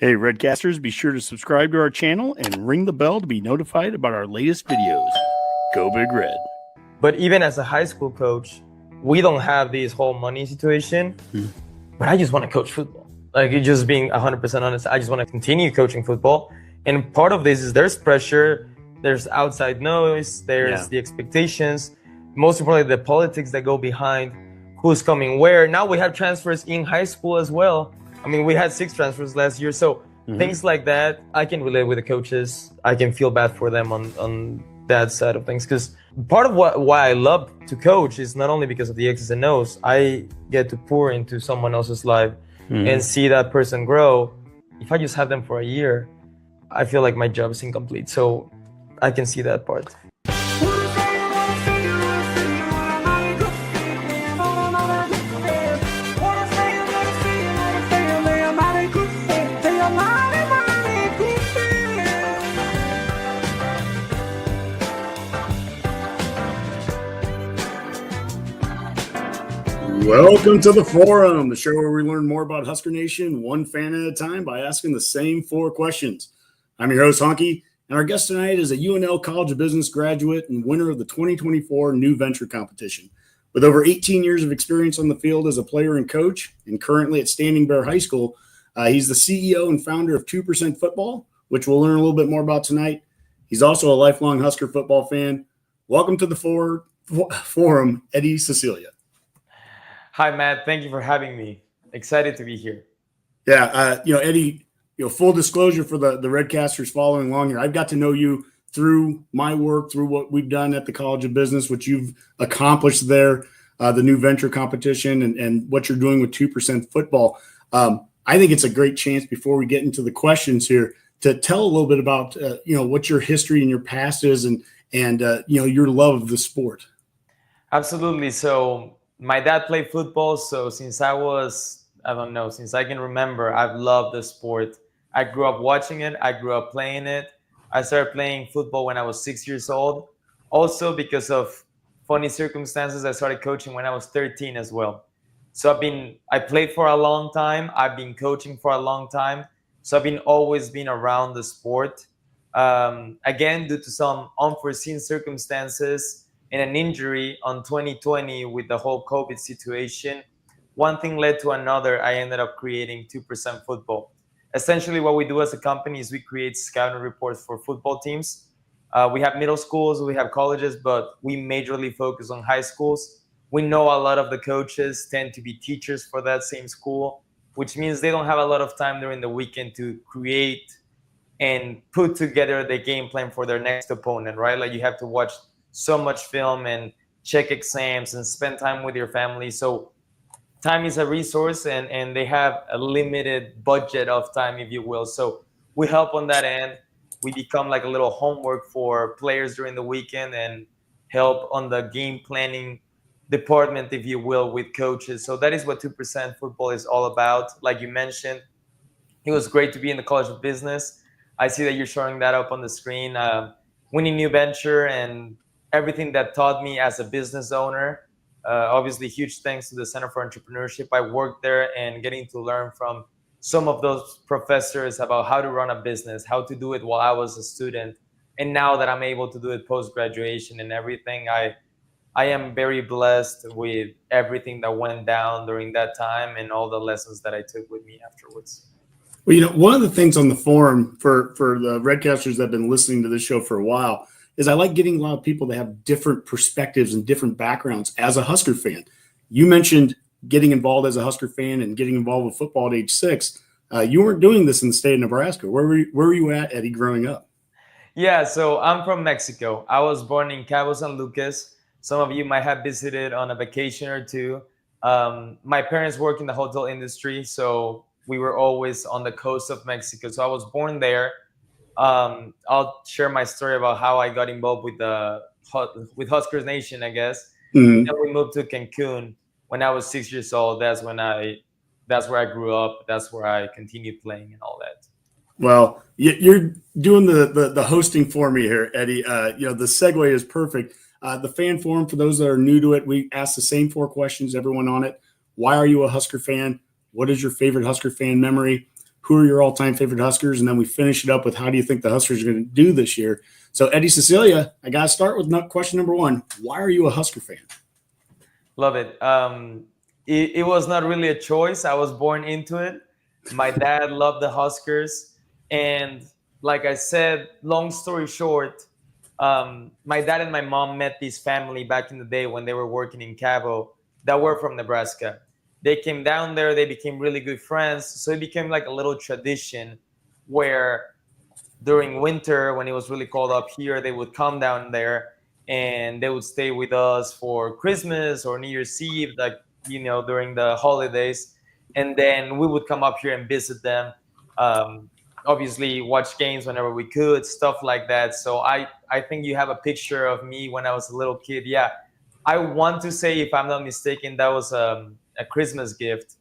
Hey, Redcasters, be sure to subscribe to our channel and ring the bell to be notified about our latest videos. Go Big Red. But even as a high school coach, we don't have this whole money situation. But I just want to coach football. Like, you're just being 100% honest. I just want to continue coaching football. And part of this is there's pressure, there's outside noise, there's the expectations, most importantly, the politics that go behind who's coming where. Now we have transfers in high school as well. I mean, we had 6 transfers last year. So things like that, I can relate with the coaches. I can feel bad for them on that side of things. Because part of why I love to coach is not only because of the X's and O's. I get to pour into someone else's life and see that person grow. If I just have them for a year, I feel like my job is incomplete. So I can see that part. Welcome to the Forum, the show where we learn more about Husker Nation one fan at a time by asking the same 4 questions. I'm your host, Honky, and our guest tonight is a UNL College of Business graduate and winner of the 2024 New Venture Competition. With over 18 years of experience on the field as a player and coach, and currently at Standing Bear High School, he's the CEO and founder of 2% Football, which we'll learn a little bit more about tonight. He's also a lifelong Husker football fan. Welcome to the Forum, Eddie Sicilia. Hi, Matt. Thank you for having me. Excited to be here. Yeah, Eddie, full disclosure for the Redcasters following along here, I've got to know you through my work, through what we've done at the College of Business, what you've accomplished there, the New Venture Competition, and what you're doing with 2% Football. I think it's a great chance before we get into the questions here to tell a little bit about, what your history and your past is and your love of the sport. Absolutely. So my dad played football, so since I can remember, I've loved the sport. I grew up watching it. I grew up playing it. I started playing football when I was 6 years old. Also, because of funny circumstances, I started coaching when I was 13 as well. So I played for a long time. I've been coaching for a long time. So I've always been around the sport. Again, due to some unforeseen circumstances, and an injury on 2020 with the whole COVID situation, one thing led to another. I ended up creating 2% Football. Essentially, what we do as a company is we create scouting reports for football teams. We have middle schools, we have colleges, but we majorly focus on high schools. We know a lot of the coaches tend to be teachers for that same school, which means they don't have a lot of time during the weekend to create and put together the game plan for their next opponent, right? Like, you have to watch so much film and check exams and spend time with your family. So time is a resource, and they have a limited budget of time, if you will. So we help on that end. We become like a little homework for players during the weekend and help on the game planning department, if you will, with coaches. So that is what 2% Football is all about. Like you mentioned, it was great to be in the College of Business. I see that you're showing that up on the screen. Winning New Venture and everything that taught me as a business owner. Obviously, huge thanks to the Center for Entrepreneurship. I worked there and getting to learn from some of those professors about how to run a business, how to do it while I was a student. And now that I'm able to do it post-graduation and everything, I am very blessed with everything that went down during that time and all the lessons that I took with me afterwards. Well, one of the things on the forum for the Redcasters that have been listening to this show for a while is I like getting a lot of people that have different perspectives and different backgrounds as a Husker fan. You mentioned getting involved as a Husker fan and getting involved with football at age 6. You weren't doing this in the state of Nebraska. Where were you at, Eddie, growing up? Yeah, so I'm from Mexico. I was born in Cabo San Lucas. Some of you might have visited on a vacation or two. My parents work in the hotel industry, so we were always on the coast of Mexico. So I was born there. I'll share my story about how I got involved with Huskers Nation, I guess. Mm-hmm. Then we moved to Cancun when I was 6 years old. That's where I grew up. That's where I continued playing and all that. Well, you're doing the hosting for me here, Eddie. The segue is perfect. The fan forum, for those that are new to it, we ask the same 4 questions, everyone on it. Why are you a Husker fan? What is your favorite Husker fan memory? who are your all-time favorite Huskers, and then we finish it up with how do you think the Huskers are going to do this year. So, Eddie, Cecilia, I got to start with question number one. Why are you a Husker fan? Love it. It was not really a choice. I was born into it. My dad loved the Huskers. And like I said, long story short, my dad and my mom met this family back in the day when they were working in Cabo that were from Nebraska. They came down there. They became really good friends. So it became like a little tradition where during winter, when it was really cold up here, they would come down there and they would stay with us for Christmas or New Year's Eve, like, during the holidays. And then we would come up here and visit them. Obviously watch games whenever we could, stuff like that. So I think you have a picture of me when I was a little kid. Yeah, I want to say, if I'm not mistaken, that was a Christmas gift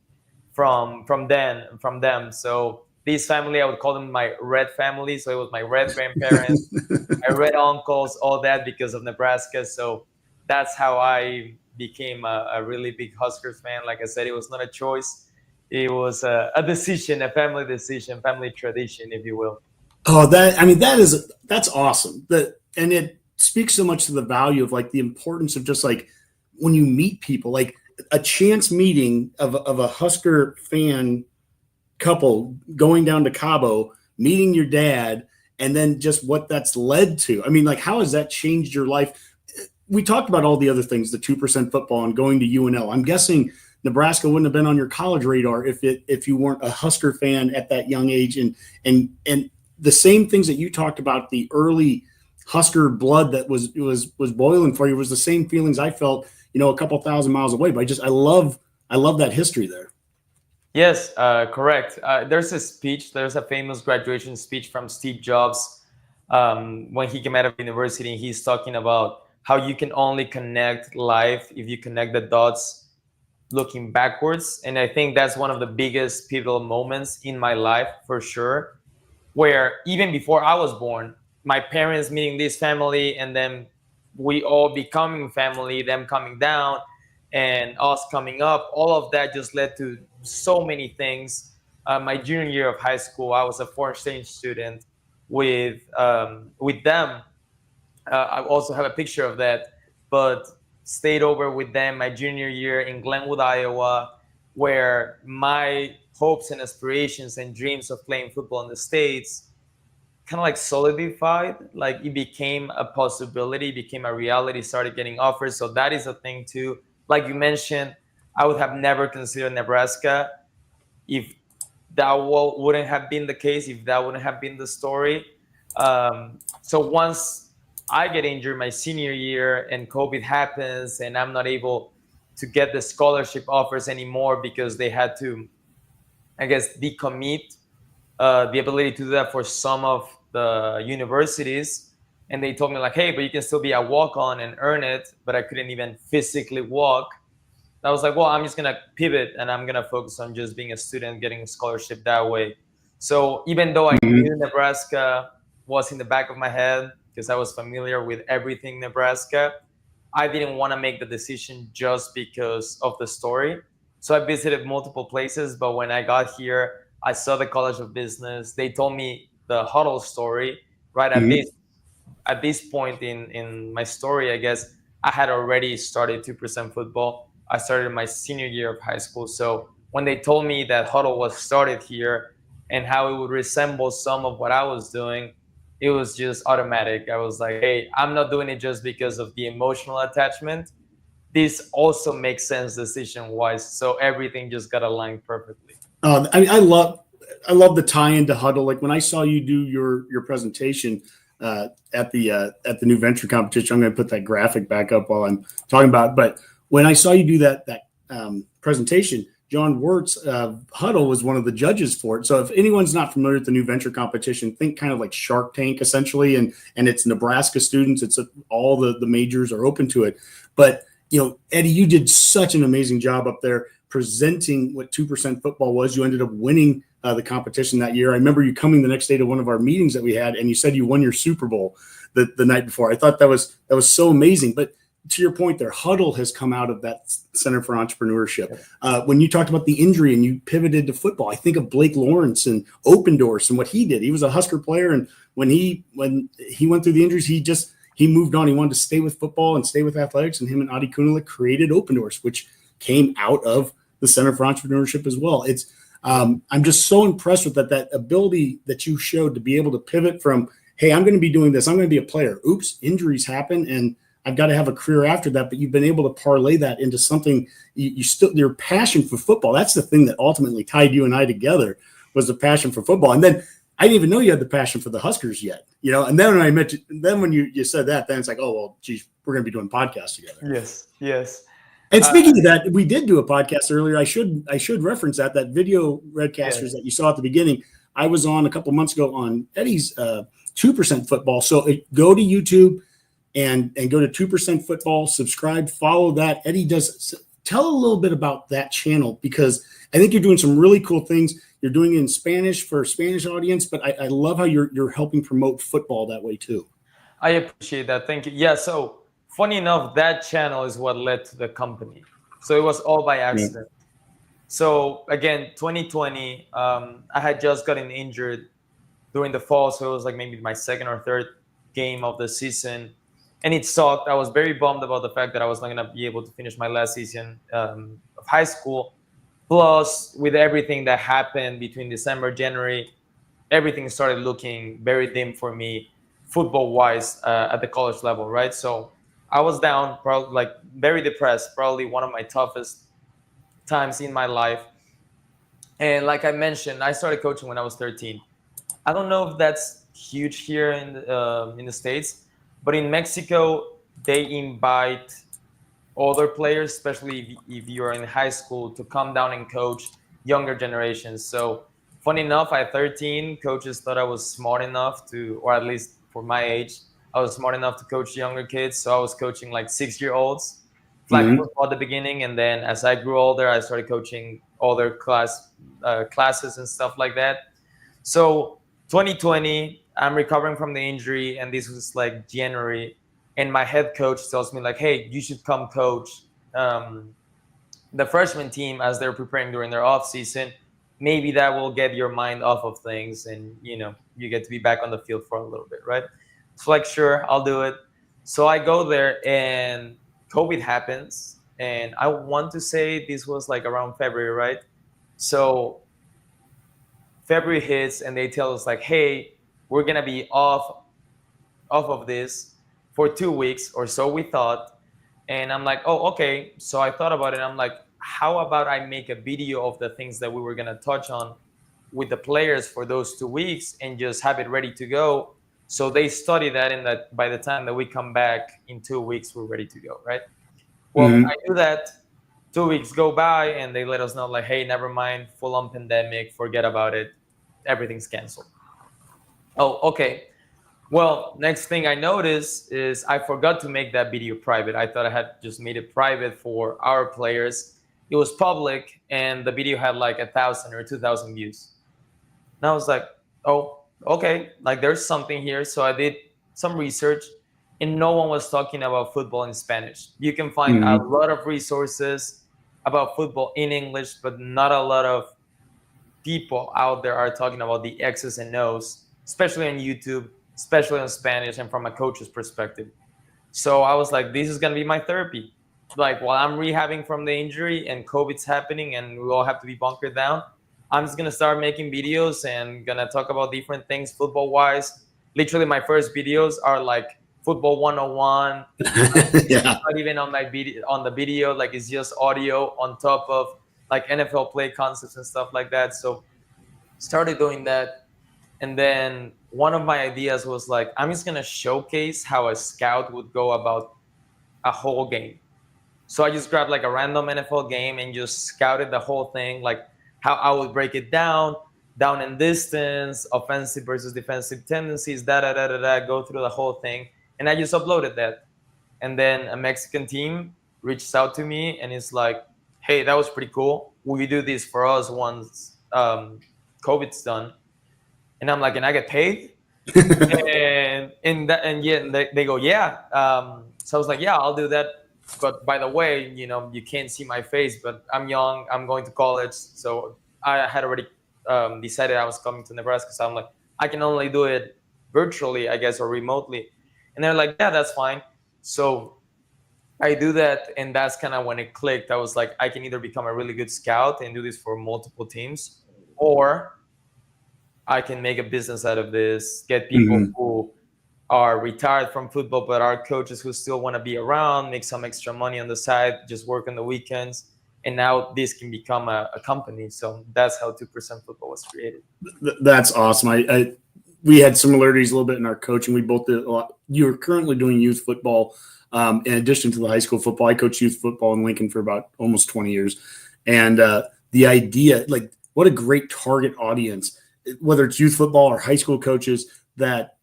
from them. So this family, I would call them my red family. So it was my red grandparents, my red uncles, all that, because of Nebraska. So that's how I became a really big Huskers fan. Like I said, it was not a choice. It was a decision, a family decision, family tradition, if you will. Oh, that's awesome. And it speaks so much to the value of like the importance of just like when you meet people, like a chance meeting of a Husker fan couple going down to Cabo, meeting your dad, and then just what that's led to. I mean, like, how has that changed your life? We talked about all the other things, the 2% football and going to UNL. I'm guessing Nebraska wouldn't have been on your college radar if you weren't a Husker fan at that young age. And the same things that you talked about, the early Husker blood that was boiling for you, was the same feelings I felt, a couple thousand miles away. But I love that history there. Yes, correct. There's a famous graduation speech from Steve Jobs when he came out of university. He's talking about how you can only connect life if you connect the dots looking backwards. And I think that's one of the biggest pivotal moments in my life, for sure, where even before I was born, my parents meeting this family, and then we all becoming family, them coming down and us coming up, all of that just led to so many things. My junior year of high school, I was a foreign exchange student with them. I also have a picture of that, but stayed over with them my junior year in Glenwood, Iowa, where my hopes and aspirations and dreams of playing football in the States kind of like solidified. Like it became a possibility, became a reality, started getting offers. So that is a thing too. Like you mentioned, I would have never considered Nebraska if that wouldn't have been the case, if that wouldn't have been the story. So once I get injured my senior year and COVID happens and I'm not able to get the scholarship offers anymore because they had to, I guess, decommit the ability to do that for some of the universities. And they told me like, hey, but you can still be a walk-on and earn it. But I couldn't even physically walk. I was like, well, I'm just going to pivot and I'm going to focus on just being a student, getting a scholarship that way. So even though I knew Nebraska was in the back of my head, because I was familiar with everything Nebraska, I didn't want to make the decision just because of the story. So I visited multiple places, but when I got here, I saw the College of Business. They told me the huddle story, right? At this point in my story, I guess I had already started 2% football. I started my senior year of high school. So when they told me that huddle was started here and how it would resemble some of what I was doing, it was just automatic. I was like, hey, I'm not doing it just because of the emotional attachment. This also makes sense decision-wise. So everything just got aligned perfectly. I love the tie-in to huddle. Like when I saw you do your presentation at the new venture competition, I'm going to put that graphic back up while I'm talking about it. But when I saw you do that presentation, John Wirtz Huddle was one of the judges for it. So if anyone's not familiar with the new venture competition, think kind of like Shark Tank essentially, and it's Nebraska students. It's all the majors are open to it. But Eddie, you did such an amazing job up there presenting what 2% football was. You ended up winning the competition that year. I remember you coming the next day to one of our meetings that we had, and you said you won your Super Bowl the night before. I thought that was so amazing. But to your point there, Huddle has come out of that Center for Entrepreneurship. When you talked about the injury and you pivoted to football, I think of Blake Lawrence and Open Doors and what he did. He was a Husker player, and when he went through the injuries, he moved on. He wanted to stay with football and stay with athletics, and him and Adi Kunalik created Open Doors, which came out of the Center for Entrepreneurship as well. It's I'm just so impressed with that ability that you showed to be able to pivot from, hey, I'm going to be doing this. I'm going to be a player. Oops, injuries happen, and I've got to have a career after that. But you've been able to parlay that into something your passion for football. That's the thing that ultimately tied you and I together, was the passion for football. And then I didn't even know you had the passion for the Huskers yet, And then when I met you, then when you said that, then it's like, oh well, geez, we're going to be doing podcasts together. Yes. And speaking of that, we did do a podcast earlier. I should reference that video Redcasters that you saw at the beginning. I was on a couple months ago on Eddie's 2% Football. So go to YouTube and go to 2% Football, subscribe, follow that. Eddie does. Tell a little bit about that channel, because I think you're doing some really cool things. You're doing it in Spanish for a Spanish audience, but I love how you're helping promote football that way too. I appreciate that. Thank you. Yeah. So funny enough, that channel is what led to the company. So it was all by accident. Yeah. So again, 2020, I had just gotten injured during the fall. So it was like maybe my second or third game of the season. And it sucked. I was very bummed about the fact that I was not going to be able to finish my last season of high school. Plus, with everything that happened between December, January, everything started looking very dim for me, football-wise, at the college level, right? So I was down, probably like very depressed, probably one of my toughest times in my life. And like I mentioned, I started coaching when I was 13. I don't know if that's huge here in the States, but in Mexico, they invite older players, especially if you're in high school, to come down and coach younger generations. So funny enough, at 13, coaches thought I was smart enough to, or at least for my age, I was smart enough to coach younger kids. So I was coaching like 6-year-olds, flag football at the beginning. And then as I grew older, I started coaching older classes and stuff like that. So 2020, I'm recovering from the injury, and this was like January. And my head coach tells me like, hey, you should come coach the freshman team as they're preparing during their off season. Maybe that will get your mind off of things, and you get to be back on the field for a little bit, right? So like, sure, I'll do it. So I go there, and COVID happens, and I want to say this was like around February, right? So February hits, and they tell us like, hey, we're gonna be off of this for 2 weeks or so, we thought. And I'm like, oh, okay. So I thought about it. I'm like, how about I make a video of the things that we were going to touch on with the players for those 2 weeks and just have it ready to go. So they study that, and that by the time that we come back in 2 weeks, we're ready to go, right? Well, I do that. 2 weeks go by, and they let us know like, hey, never mind, full on pandemic, forget about it. Everything's canceled. Oh, okay. Well, next thing I noticed is I forgot to make that video private. I thought I had just made it private for our players. It was public, and the video had like 1,000 or 2,000 views. And I was like, oh, okay, like there's something here. So I did some research, and no one was talking about football in Spanish. You can find a lot of resources about football in English, but not a lot of people out there are talking about the X's and O's, especially on YouTube, especially in Spanish and from a coach's perspective. So I was like, this is going to be my therapy. Like, while I'm rehabbing from the injury and COVID's happening and we all have to be bunkered down, I'm just going to start making videos and going to talk about different things football-wise. Literally, my first videos are like football 101. Yeah. Not even on the video, like it's just audio on top of like NFL play concepts and stuff like that. So started doing that. And then one of my ideas was like, I'm just going to showcase how a scout would go about a whole game. So I just grabbed like a random NFL game and just scouted the whole thing, like how I would break it down and distance, offensive versus defensive tendencies, go through the whole thing. And I just uploaded that. And then a Mexican team reached out to me and it's like, hey, that was pretty cool. Will you do this for us once COVID's done? And I'm like, and I get paid? and they go, yeah. So I was like, yeah, I'll do that. But by the way, you can't see my face, but I'm young. I'm going to college. So I had already decided I was coming to Nebraska. So I'm like, I can only do it virtually, I guess, or remotely. And they're like, yeah, that's fine. So I do that. And that's kind of when it clicked. I was like, I can either become a really good scout and do this for multiple teams, or I can make a business out of this, get people who are retired from football but are coaches who still want to be around, make some extra money on the side, just work on the weekends. And now this can become a company. So that's how 2% Football was created. That's awesome. We had similarities a little bit in our coaching. We both did a lot. You're currently doing youth football. In addition to the high school football, I coached youth football in Lincoln for about almost 20 years. And the idea, like, what a great target audience, whether it's youth football or high school coaches, that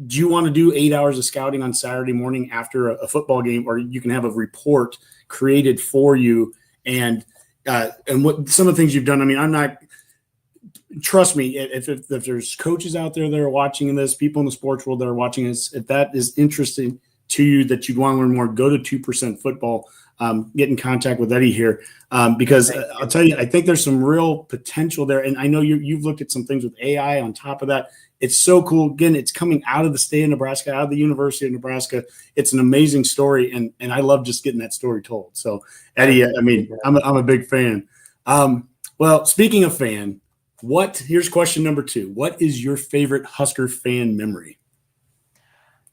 do you want to do 8 hours of scouting on Saturday morning after a football game, or you can have a report created for you. And what some of the things you've done. I mean, I'm not, trust me, if there's coaches out there that are watching this, people in the sports world that are watching this, if that is interesting to you, that you'd want to learn more, go to 2% Football. Get in contact with Eddie here, because I'll tell you, I think there's some real potential there. And I know you've looked at some things with AI on top of that. It's so cool. Again, it's coming out of the state of Nebraska, out of the University of Nebraska. It's an amazing story, and I love just getting that story told. So, Eddie, I mean, I'm a big fan. Well, speaking of fan, here's question number 2. What is your favorite Husker fan memory?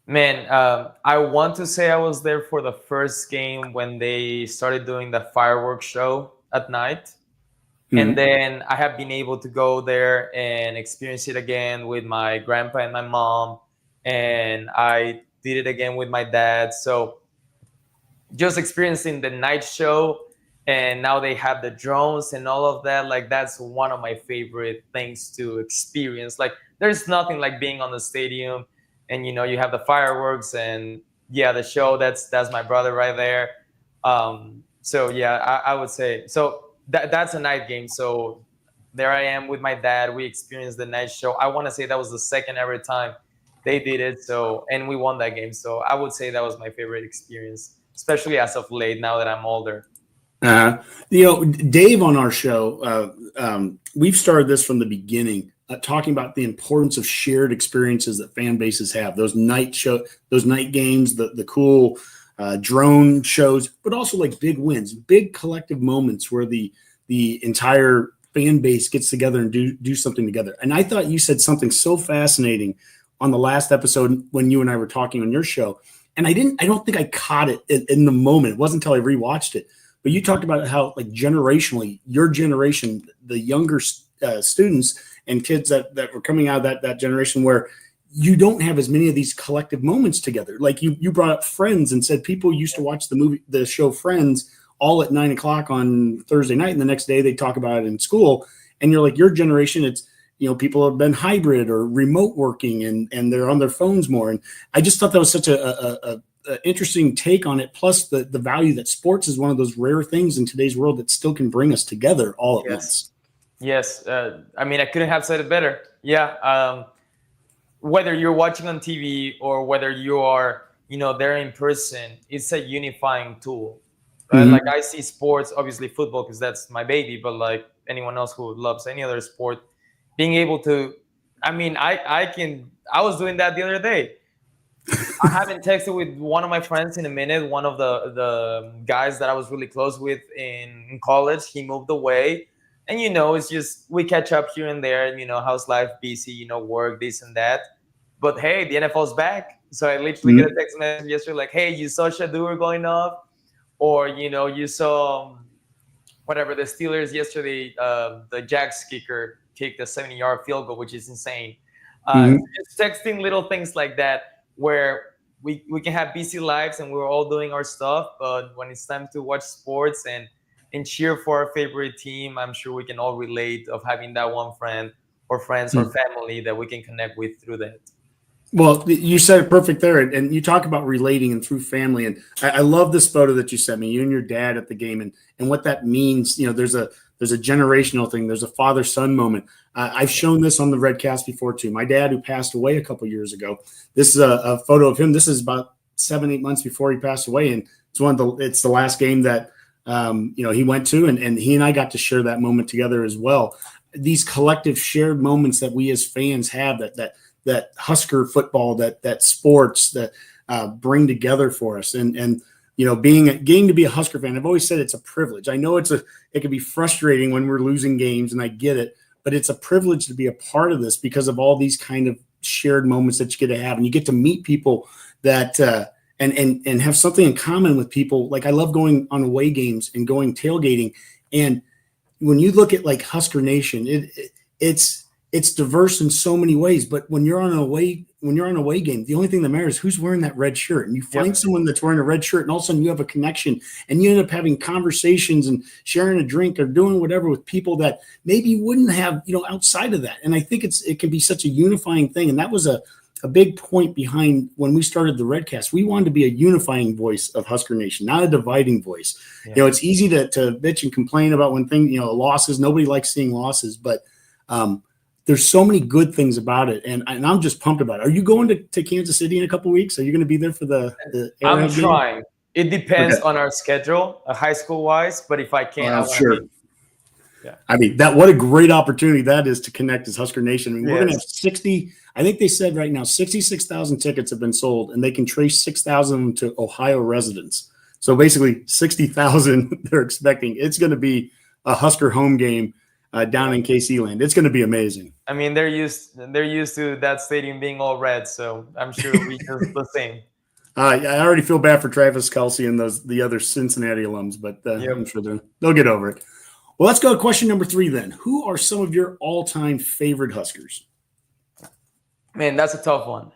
Man, I want to say I was there for the first game when they started doing the fireworks show at night. And then I have been able to go there and experience it again with my grandpa and my mom. And I did it again with my dad. So just experiencing the night show, and now they have the drones and all of that. Like, that's one of my favorite things to experience. Like, there's nothing like being on the stadium and, you have the fireworks and the show. That's my brother right there. So yeah, I would say so. That's a night game. So there I am with my dad. We experienced the night show. I want to say that was the second ever time they did it. So, and we won that game. So I would say that was my favorite experience, especially as of late, now that I'm older. Dave on our show, we've started this from the beginning, talking about the importance of shared experiences that fan bases have. Those night games, the cool drone shows, but also like big wins, big collective moments where the entire fan base gets together and do something together. And I thought you said something so fascinating on the last episode when you and I were talking on your show. And I don't think I caught it in the moment. It wasn't until I rewatched it. But you talked about how, like, generationally, your generation, the younger students and kids that were coming out of that generation, where you don't have as many of these collective moments together. Like you brought up Friends and said people used to watch the show Friends all at 9:00 on Thursday night, and the next day they talk about it in school. And you're like, your generation, it's, people have been hybrid or remote working and they're on their phones more. And I just thought that was such a interesting take on it. Plus the value that sports is one of those rare things in today's world that still can bring us together all at once. Yes. I mean, I couldn't have said it better. Yeah. Whether you're watching on TV or whether you are, there in person, it's a unifying tool. Right? Like, I see sports, obviously football, because that's my baby, but like anyone else who loves any other sport, being able to, I mean, I was doing that the other day. I haven't texted with one of my friends in a minute. One of the guys that I was really close with in college, he moved away. And, it's just, we catch up here and there, how's life, busy, work, this and that. But hey, the NFL's back. So I literally get a text message yesterday like, hey, you saw Shadur going off? Or, you saw whatever, the Steelers yesterday, the Jags kicker kicked a 70-yard field goal, which is insane. Just texting little things like that, where we can have busy lives and we're all doing our stuff. But when it's time to watch sports and cheer for our favorite team, I'm sure we can all relate of having that one friend or friends or family that we can connect with through that. Well, you said it perfect there. And you talk about relating and through family. And I love this photo that you sent me, you and your dad at the game, and what that means. There's a generational thing. There's a father-son moment. I've shown this on the Redcast before too. My dad, who passed away a couple years ago, this is a photo of him. This is about 7-8 months before he passed away, and it's the last game that he went to, and he and I got to share that moment together as well. These collective shared moments that we as fans have, that Husker football, that sports that bring together for us, and getting to be a Husker fan. I've always said it's a privilege. I know it can be frustrating when we're losing games, and I get it, but it's a privilege to be a part of this because of all these kind of shared moments that you get to have, and you get to meet people that and have something in common with people. Like I love going on away games and going tailgating, and when you look at like Husker Nation, it's diverse in so many ways. But when you're on an away game, the only thing that matters is who's wearing that red shirt. And you find someone that's wearing a red shirt, and all of a sudden you have a connection, and you end up having conversations and sharing a drink or doing whatever with people that maybe you wouldn't have, outside of that. And I think it can be such a unifying thing. And that was a big point behind when we started the Redcast. We wanted to be a unifying voice of Husker Nation, not a dividing voice. Yeah. It's easy to bitch and complain about when things, losses. Nobody likes seeing losses, but there's so many good things about it, and I'm just pumped about it. Are you going to Kansas City in a couple of weeks? Are you going to be there for the I'm trying. Game? It depends on our schedule, high school wise, but if I can, I'll sure. Yeah. I mean, what a great opportunity that is to connect as Husker Nation. I mean, we're going to have 60. I think they said right now 66,000 tickets have been sold, and they can trace 6,000 to Ohio residents. So basically 60,000 they're expecting. It's going to be a Husker home game down in KC land. It's going to be amazing. I mean, they're used to that stadium being all red, so I'm sure it'll be just the same. I already feel bad for Travis Kelce and the other Cincinnati alums, but I'm sure they'll get over it. Well, let's go to question number 3 then. Who are some of your all-time favorite Huskers? Man, that's a tough one.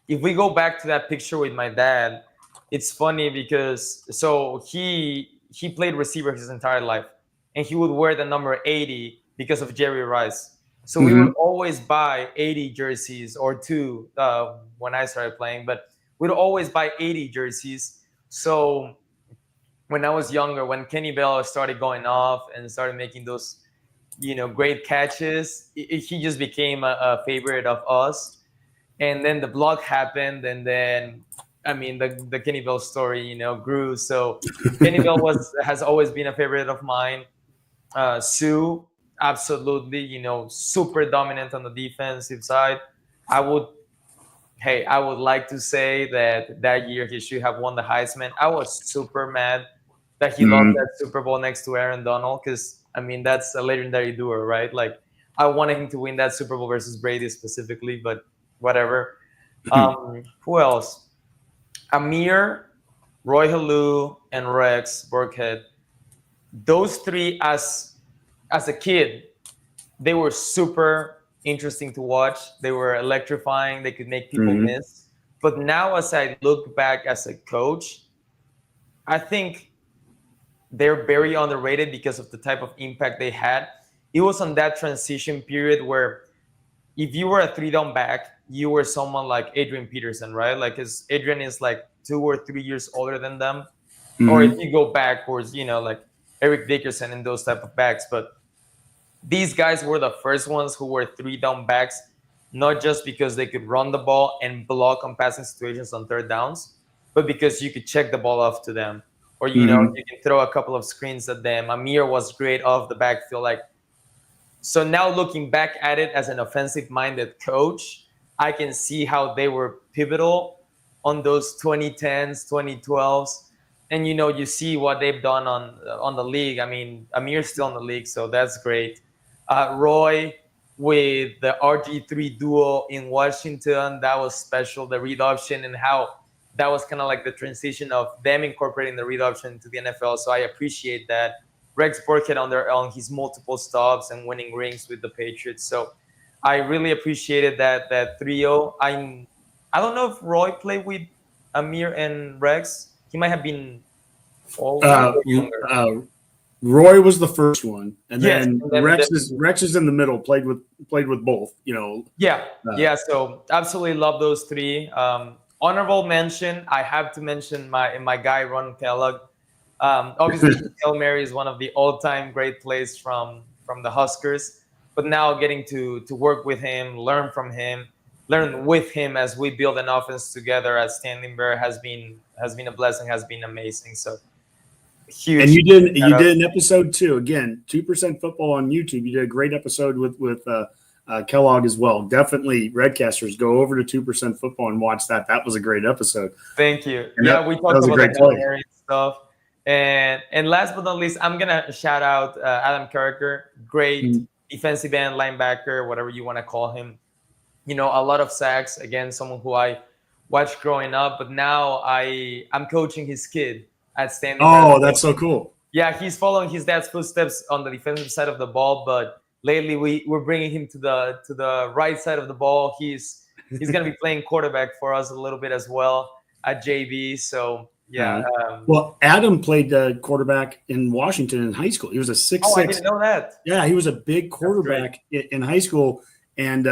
If we go back to that picture with my dad, it's funny because he played receiver his entire life, and he would wear the number 80 because of Jerry Rice. So we would always buy 80 jerseys or 2 when I started playing, but we'd always buy 80 jerseys. So when I was younger, when Kenny Bell started going off and started making those, great catches, he just became a favorite of us. And then the block happened, and then the Kenny Bell story, grew. So Kenny Bell has always been a favorite of mine. Sue, absolutely, super dominant on the defensive side. I would like to say that year he should have won the Heisman. I was super mad that he lost that Super Bowl next to Aaron Donald, because that's a legendary duo, right? Like I wanted him to win that Super Bowl versus Brady specifically, but whatever. Who else? Amir, Roy Halou, and Rex Burkhead. Those 3, as a kid, they were super interesting to watch. They were electrifying. They could make people miss. But now, as I look back as a coach, I think they're very underrated because of the type of impact they had. It was on that transition period where if you were a 3-down back, you were someone like Adrian Peterson, right? Like, because Adrian is like 2 or 3 years older than them. Or if you go backwards, like Eric Dickerson and those type of backs. But these guys were the first ones who were 3-down backs, not just because they could run the ball and block on passing situations on 3rd downs, but because you could check the ball off to them. Or, you can throw a couple of screens at them. Amir was great off the backfield. So now looking back at it as an offensive-minded coach, I can see how they were pivotal on those 2010s, 2012s. And, you see what they've done on the league. I mean, Amir's still in the league, so that's great. Roy with the RG3 duo in Washington, that was special. The read option and how that was kind of like the transition of them incorporating the read option to the NFL. So I appreciate that. Rex Burkhead on his multiple stops and winning rings with the Patriots. So I really appreciated that trio. I don't know if Roy played with Amir and Rex. He might have been older or younger. Roy was the first one, and then Rex is in the middle. Played with both. Yeah. So absolutely love those 3. Honorable mention, I have to mention my guy Ron Kellogg. Obviously, Hail Mary is one of the all-time great plays from the Huskers. But now getting to work with him, learn from him, learn with him as we build an offense together at Standing Bear has been a blessing, has been amazing. So huge. And you did an episode too. Again, 2% Football on YouTube. You did a great episode with Kellogg as well. Definitely, Redcasters, go over to 2% Football and watch that. That was a great episode. Thank you. And yeah, we talked about the Hail Mary stuff. And last but not least, I'm gonna shout out Adam Carricker, great defensive end, linebacker, whatever you want to call him. A lot of sacks. Again, someone who I watched growing up, but now I'm coaching his kid at Standing. Oh, that's so cool. Yeah, he's following his dad's footsteps on the defensive side of the ball, but lately we're bringing him to the right side of the ball. He's gonna be playing quarterback for us a little bit as well at JV. So yeah. Well, Adam played quarterback in Washington in high school. He was a 6'6". Oh, I didn't know that. Yeah, he was a big quarterback in high school, and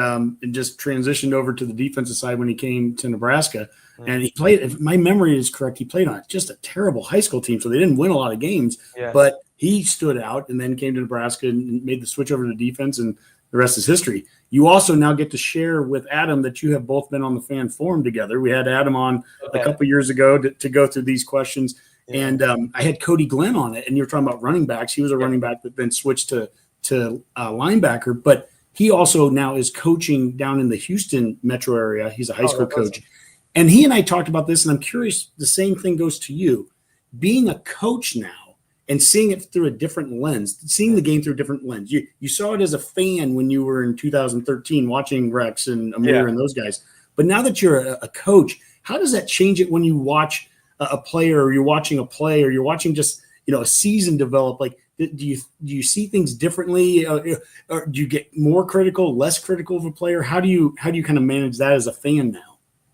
just transitioned over to the defensive side when he came to Nebraska. And he played, if my memory is correct, he played on just a terrible high school team, so they didn't win a lot of games. Yeah. But he stood out and then came to Nebraska and made the switch over to defense, and the rest is history. You also now get to share with Adam that you have both been on the fan forum together. We had Adam on a couple years ago to go through these questions. Yeah. And I had Cody Glenn on it, and you were talking about running backs. He was a running back that then switched to linebacker, but he also now is coaching down in the Houston metro area. He's a high school coach. Awesome. And he and I talked about this, and I'm curious, the same thing goes to you. Being a coach now and seeing it through a different lens, seeing the game through a different lens. You saw it as a fan when you were in 2013 watching Rex and Amir and those guys. But now that you're a coach, how does that change it when you watch a player, or you're watching a play, or you're watching just a season develop? Like, do you see things differently, or do you get more critical, less critical of a player? How do you kind of manage that as a fan now?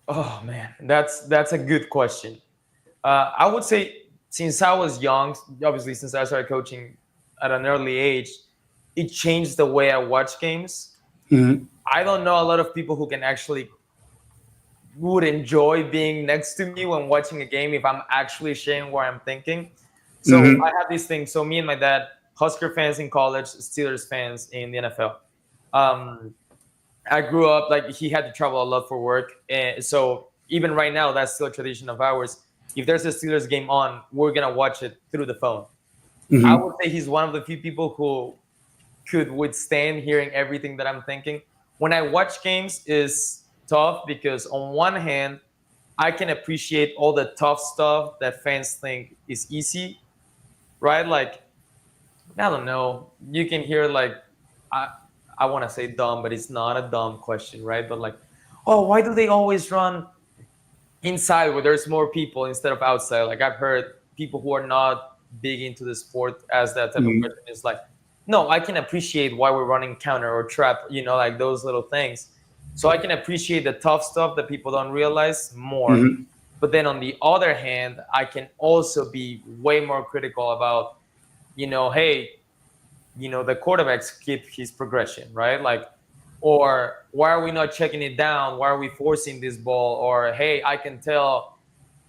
Oh man, that's a good question. I would say since I was young, obviously since I started coaching at an early age, it changed the way I watch games. Mm-hmm. I don't know a lot of people who would enjoy being next to me when watching a game if I'm actually sharing what I'm thinking. So I have this thing. So me and my dad, Husker fans in college, Steelers fans in the NFL. I grew up, like, he had to travel a lot for work. And so even right now, that's still a tradition of ours. If there's a Steelers game on, we're going to watch it through the phone. Mm-hmm. I would say he's one of the few people who could withstand hearing everything that I'm thinking. When I watch games, it's tough because on one hand, I can appreciate all the tough stuff that fans think is easy, right? Like, I don't know. You can hear, like, I want to say dumb, but it's not a dumb question, right? But like, oh, why do they always run inside where there's more people instead of outside? Like, I've heard people who are not big into the sport as that type of question. It's like, no, I can appreciate why we're running counter or trap, like those little things. So I can appreciate the tough stuff that people don't realize more. Mm-hmm. But then on the other hand, I can also be way more critical about, hey, the quarterbacks keep his progression, right? Like, or why are we not checking it down? Why are we forcing this ball? Or, hey, I can tell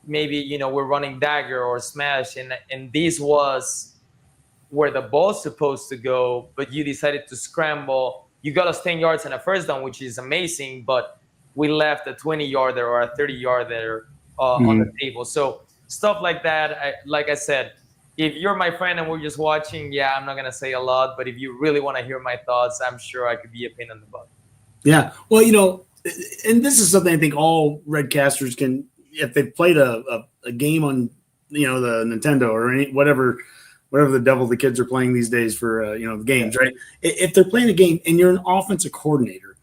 maybe, we're running dagger or smash, and this was where the ball's supposed to go, but you decided to scramble. You got us 10 yards and a first down, which is amazing, but we left a 20-yarder or a 30-yarder on the table. So stuff like that, like I said, if you're my friend and we're just watching, I'm not going to say a lot. But if you really want to hear my thoughts, I'm sure I could be a pain in the butt. Yeah. Well, and this is something I think all Redcasters can, if they've played a game on, the Nintendo or whatever the devil the kids are playing these days for, the games, right? If they're playing a game and you're an offensive coordinator,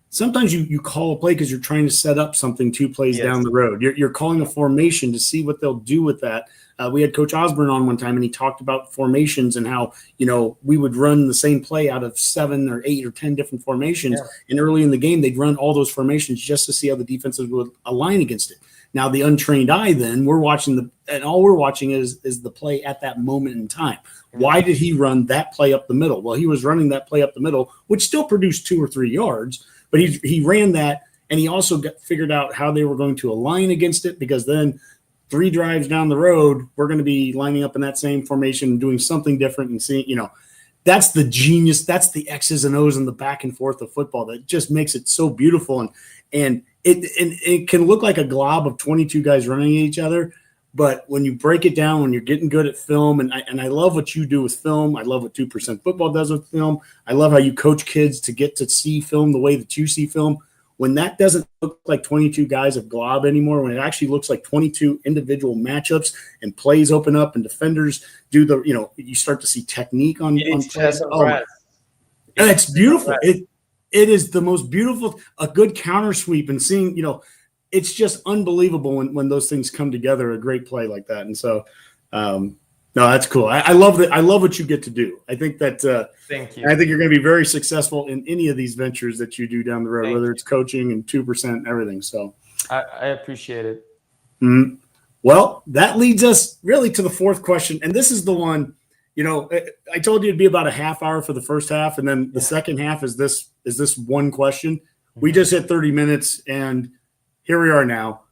sometimes you call a play because you're trying to set up something 2 plays down the road. You're calling a formation to see what they'll do with that. We had Coach Osborne on one time, and he talked about formations and how, we would run the same play out of 7 or 8 or 10 different formations. Yeah. And early in the game, they'd run all those formations just to see how the defenses would align against it. Now, the untrained eye, then we're watching and all we're watching is the play at that moment in time. Why did he run that play up the middle? Well, he was running that play up the middle, which still produced 2 or 3 yards, but he ran that, and he also figured out how they were going to align against it, because then 3 drives down the road, we're going to be lining up in that same formation, doing something different and seeing, that's the genius. That's the X's and O's and the back and forth of football that just makes it so beautiful. And it can look like a glob of 22 guys running at each other. But when you break it down, when you're getting good at film, and I love what you do with film. I love what 2% Football does with film. I love how you coach kids to get to see film the way that you see film. When that doesn't look like 22 guys of glob anymore, when it actually looks like 22 individual matchups and plays open up and defenders do you start to see technique on plays. Oh, it's beautiful. It is the most beautiful, a good counter sweep and seeing, it's just unbelievable when those things come together, a great play like that. And so, no, that's cool. I love that. I love what you get to do. I think that, thank you. I think you're going to be very successful in any of these ventures that you do down the road, whether it's coaching and 2% and everything. So I appreciate it. Mm-hmm. Well, that leads us really to the fourth question. And this is the one, I told you it'd be about a half hour for the first half. And then the second half is this one question. Mm-hmm. We just hit 30 minutes and here we are now.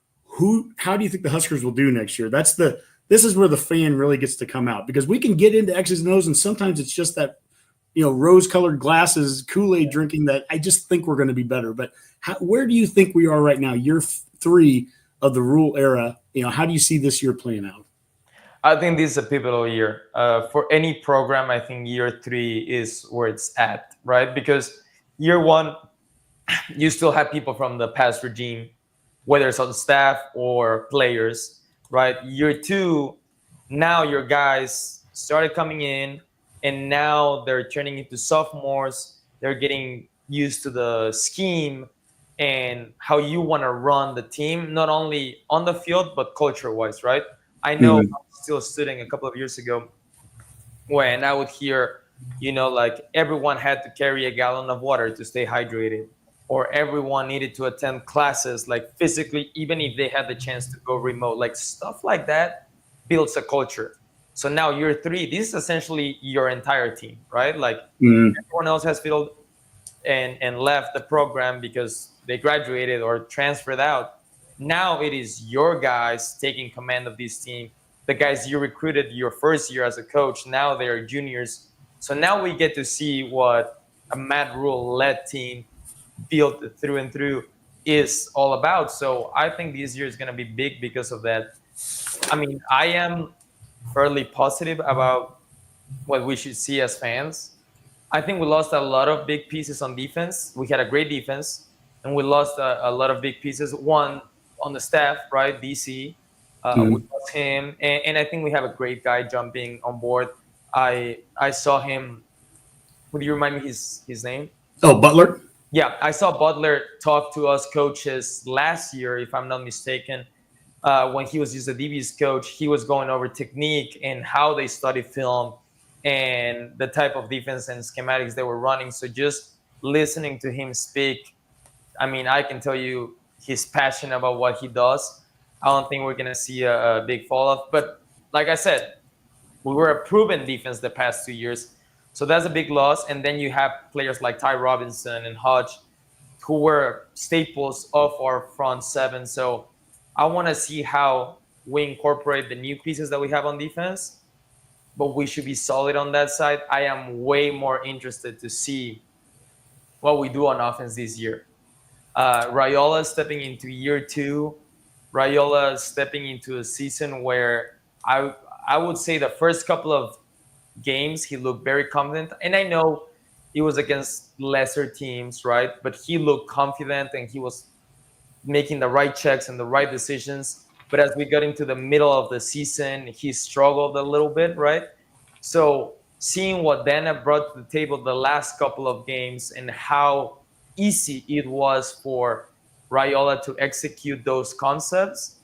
How do you think the Huskers will do next year? This is where the fan really gets to come out, because we can get into X's and O's and sometimes it's just that, rose-colored glasses, Kool-Aid drinking that I just think we're going to be better. But where do you think we are right now? Year 3 of the rule era. How do you see this year playing out? I think this is a pivotal year for any program. I think year 3 is where it's at, right? Because year 1, you still have people from the past regime, whether it's on staff or players, right? Year 2, now your guys started coming in, and now they're turning into sophomores. They're getting used to the scheme and how you want to run the team, not only on the field, but culture-wise, right? I know I was still studying a couple of years ago when I would hear, like everyone had to carry a gallon of water to stay hydrated, or everyone needed to attend classes, like physically, even if they had the chance to go remote, like stuff like that builds a culture. So now year 3, this is essentially your entire team, right? Like everyone else has filled and left the program because they graduated or transferred out. Now it is your guys taking command of this team. The guys you recruited your first year as a coach, now they're juniors. So now we get to see what a Matt Rule-led team built through and through is all about. So I think this year is going to be big because of that. I mean, I am fairly positive about what we should see as fans. I think we lost a lot of big pieces on defense. We had a great defense, and we lost a lot of big pieces. One on the staff, right? DC, we lost him, and I think we have a great guy jumping on board. I saw him. Would you remind me his name? Oh, Butler. Yeah, I saw Butler talk to us coaches last year, if I'm not mistaken. When he was just a DB's coach, he was going over technique and how they study film and the type of defense and schematics they were running. So just listening to him speak, I mean, I can tell you he's passionate about what he does. I don't think we're going to see a big fall off. But like I said, we were a proven defense the past 2 years. So that's a big loss. And then you have players like Ty Robinson and Hodge, who were staples of our front seven. So I want to see how we incorporate the new pieces that we have on defense, but we should be solid on that side. I am way more interested to see what we do on offense this year. Raiola stepping into year 2. Raiola stepping into a season where I would say the first couple of games he looked very confident. And I know he was against lesser teams, right? But he looked confident and he was making the right checks and the right decisions. But as we got into the middle of the season, he struggled a little bit, right? So seeing what Dana brought to the table the last couple of games and how easy it was for Raiola to execute those concepts,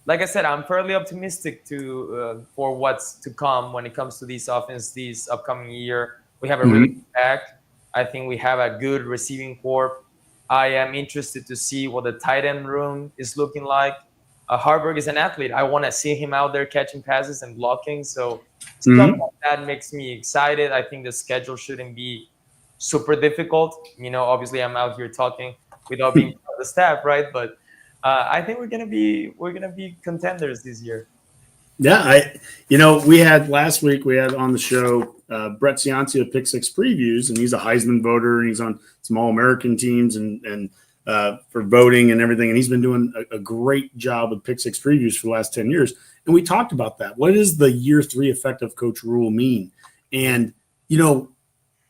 like I said, I'm fairly optimistic for what's to come when it comes to this offense this upcoming year. We have a really good back. I think we have a good receiving corps. I am interested to see what the tight end room is looking like. Harburg is an athlete. I want to see him out there catching passes and blocking. So stuff like that makes me excited. I think the schedule shouldn't be super difficult. Obviously I'm out here talking without being part of the staff, right? But I think we're gonna be contenders this year. Yeah, we had last week. We had on the show Brett Ciancia of Pick Six Previews, and he's a Heisman voter, and he's on some All-American teams and for voting and everything. And he's been doing a great job with Pick Six Previews for the last 10 years. And we talked about that. What does the year 3 effect of Coach Rule mean? And,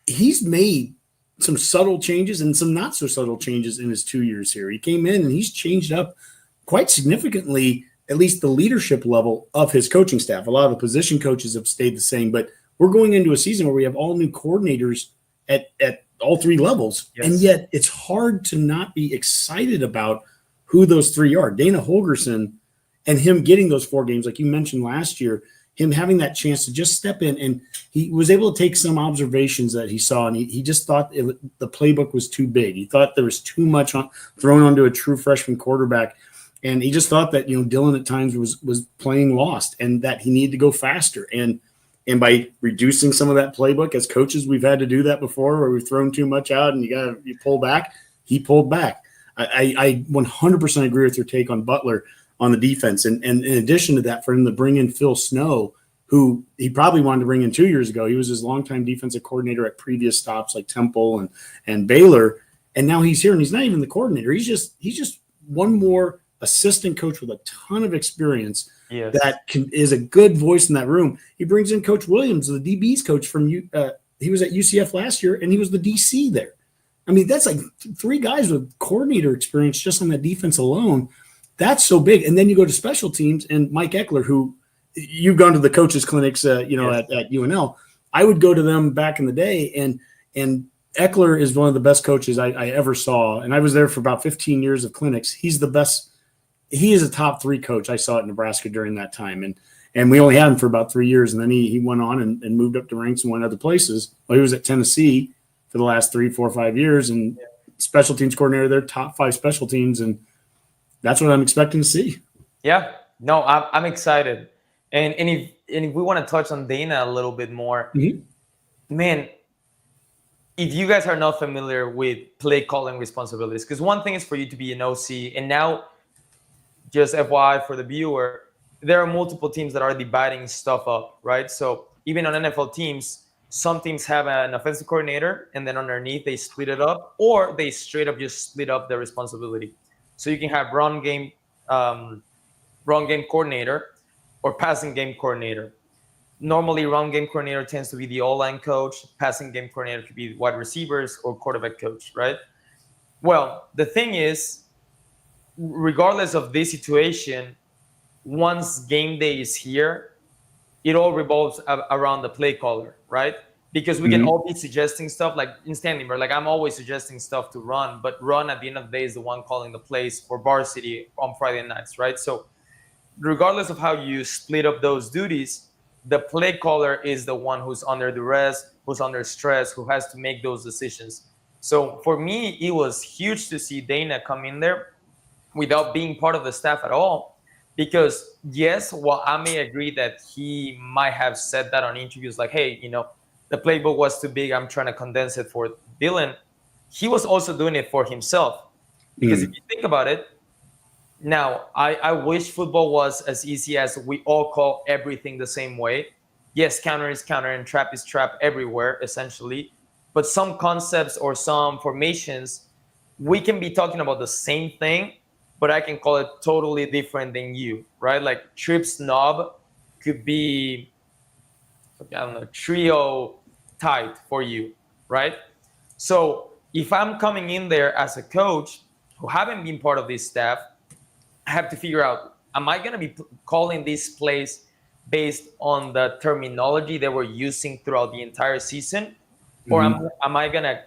he's made some subtle changes and some not so subtle changes in his 2 years here. He came in and he's changed up quite significantly, at least the leadership level of his coaching staff. A lot of the position coaches have stayed the same, but we're going into a season where we have all new coordinators at all 3 levels. Yes. And yet it's hard to not be excited about who those 3 are. Dana Holgorsen and him getting those 4 games, like you mentioned last year, him having that chance to just step in, and he was able to take some observations that he saw, and he just thought the playbook was too big. He thought there was too much thrown onto a true freshman quarterback, and he just thought that Dylan at times was playing lost and that he needed to go faster. And by reducing some of that playbook, as coaches, we've had to do that before, where we've thrown too much out and you pull back. He pulled back. I 100% agree with your take on Butler on the defense. And in addition to that, for him to bring in Phil Snow, who he probably wanted to bring in 2 years ago. He was his longtime defensive coordinator at previous stops like Temple and Baylor. And now he's here, and he's not even the coordinator. He's just one more assistant coach with a ton of experience. Yes. That is a good voice in that room. He brings in Coach Williams, the DB's coach from he was at UCF last year, and he was the DC there. I mean, that's like 3 guys with coordinator experience just on that defense alone. That's so big. And then you go to special teams, and Mike Eckler, who you've gone to the coaches clinics, yes. at UNL. I would go to them back in the day, and Eckler is one of the best coaches I ever saw. And I was there for about 15 years of clinics. He's the best. He is a top 3 coach I saw at Nebraska during that time. And we only had him for about 3 years. And then he went on and moved up the ranks and went other places. Well, he was at Tennessee for the last 3, 4, 5 years, and special teams coordinator, their top 5 special teams. And that's what I'm expecting to see. Yeah, no, I'm excited. And if we want to touch on Dana a little bit more, man, if you guys are not familiar with play calling responsibilities, because one thing is for you to be an OC, and now, just FYI for the viewer, there are multiple teams that are dividing stuff up, right? So even on NFL teams, some teams have an offensive coordinator, and then underneath they split it up, or they straight up just split up the responsibility. So you can have run game coordinator or passing game coordinator. Normally, run game coordinator tends to be the O-line coach. Passing game coordinator could be wide receivers or quarterback coach, right? Well, the thing is, regardless of this situation, once game day is here, it all revolves around the play caller, right? Because we can all be suggesting stuff like instantly, but like I'm always suggesting stuff to run, but run at the end of the day is the one calling the plays for varsity on Friday nights, right? So regardless of how you split up those duties, the play caller is the one who's under duress, who's under stress, who has to make those decisions. So for me, it was huge to see Dana come in there without being part of the staff at all. Because yes, while I may agree that he might have said that on interviews like, hey, the playbook was too big, I'm trying to condense it for Dylan, he was also doing it for himself. Because if you think about it, now, I wish football was as easy as we all call everything the same way. Yes, counter is counter and trap is trap everywhere, essentially. But some concepts or some formations, we can be talking about the same thing, but I can call it totally different than you, right? Like trip snob could be, trio tight for you, right? So if I'm coming in there as a coach who haven't been part of this staff, I have to figure out, am I going to be calling these plays based on the terminology that we're using throughout the entire season? Or am I going to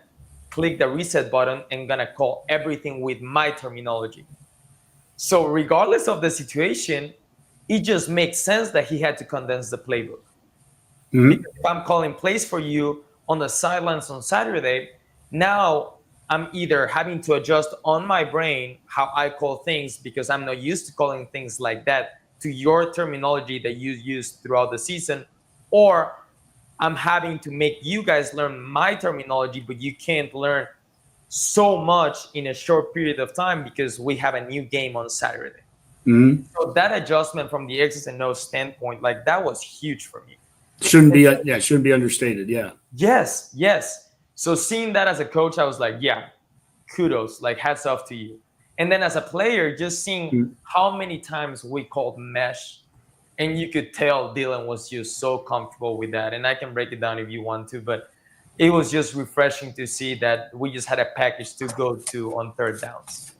click the reset button and going to call everything with my terminology? So regardless of the situation, it just makes sense that he had to condense the playbook. Because if I'm calling plays for you on the sidelines on Saturday, now I'm either having to adjust on my brain how I call things because I'm not used to calling things like that to your terminology that you used throughout the season, or I'm having to make you guys learn my terminology, but you can't learn so much in a short period of time because we have a new game on Saturday. So that adjustment from the X's and O's standpoint, like that was huge for me. Shouldn't be understated. Yeah. Yes. So seeing that as a coach, I was like, yeah, kudos, like hats off to you. And then as a player, just seeing how many times we called mesh, and you could tell Dylan was just so comfortable with that. And I can break it down if you want to, but it was just refreshing to see that we just had a package to go to on third downs.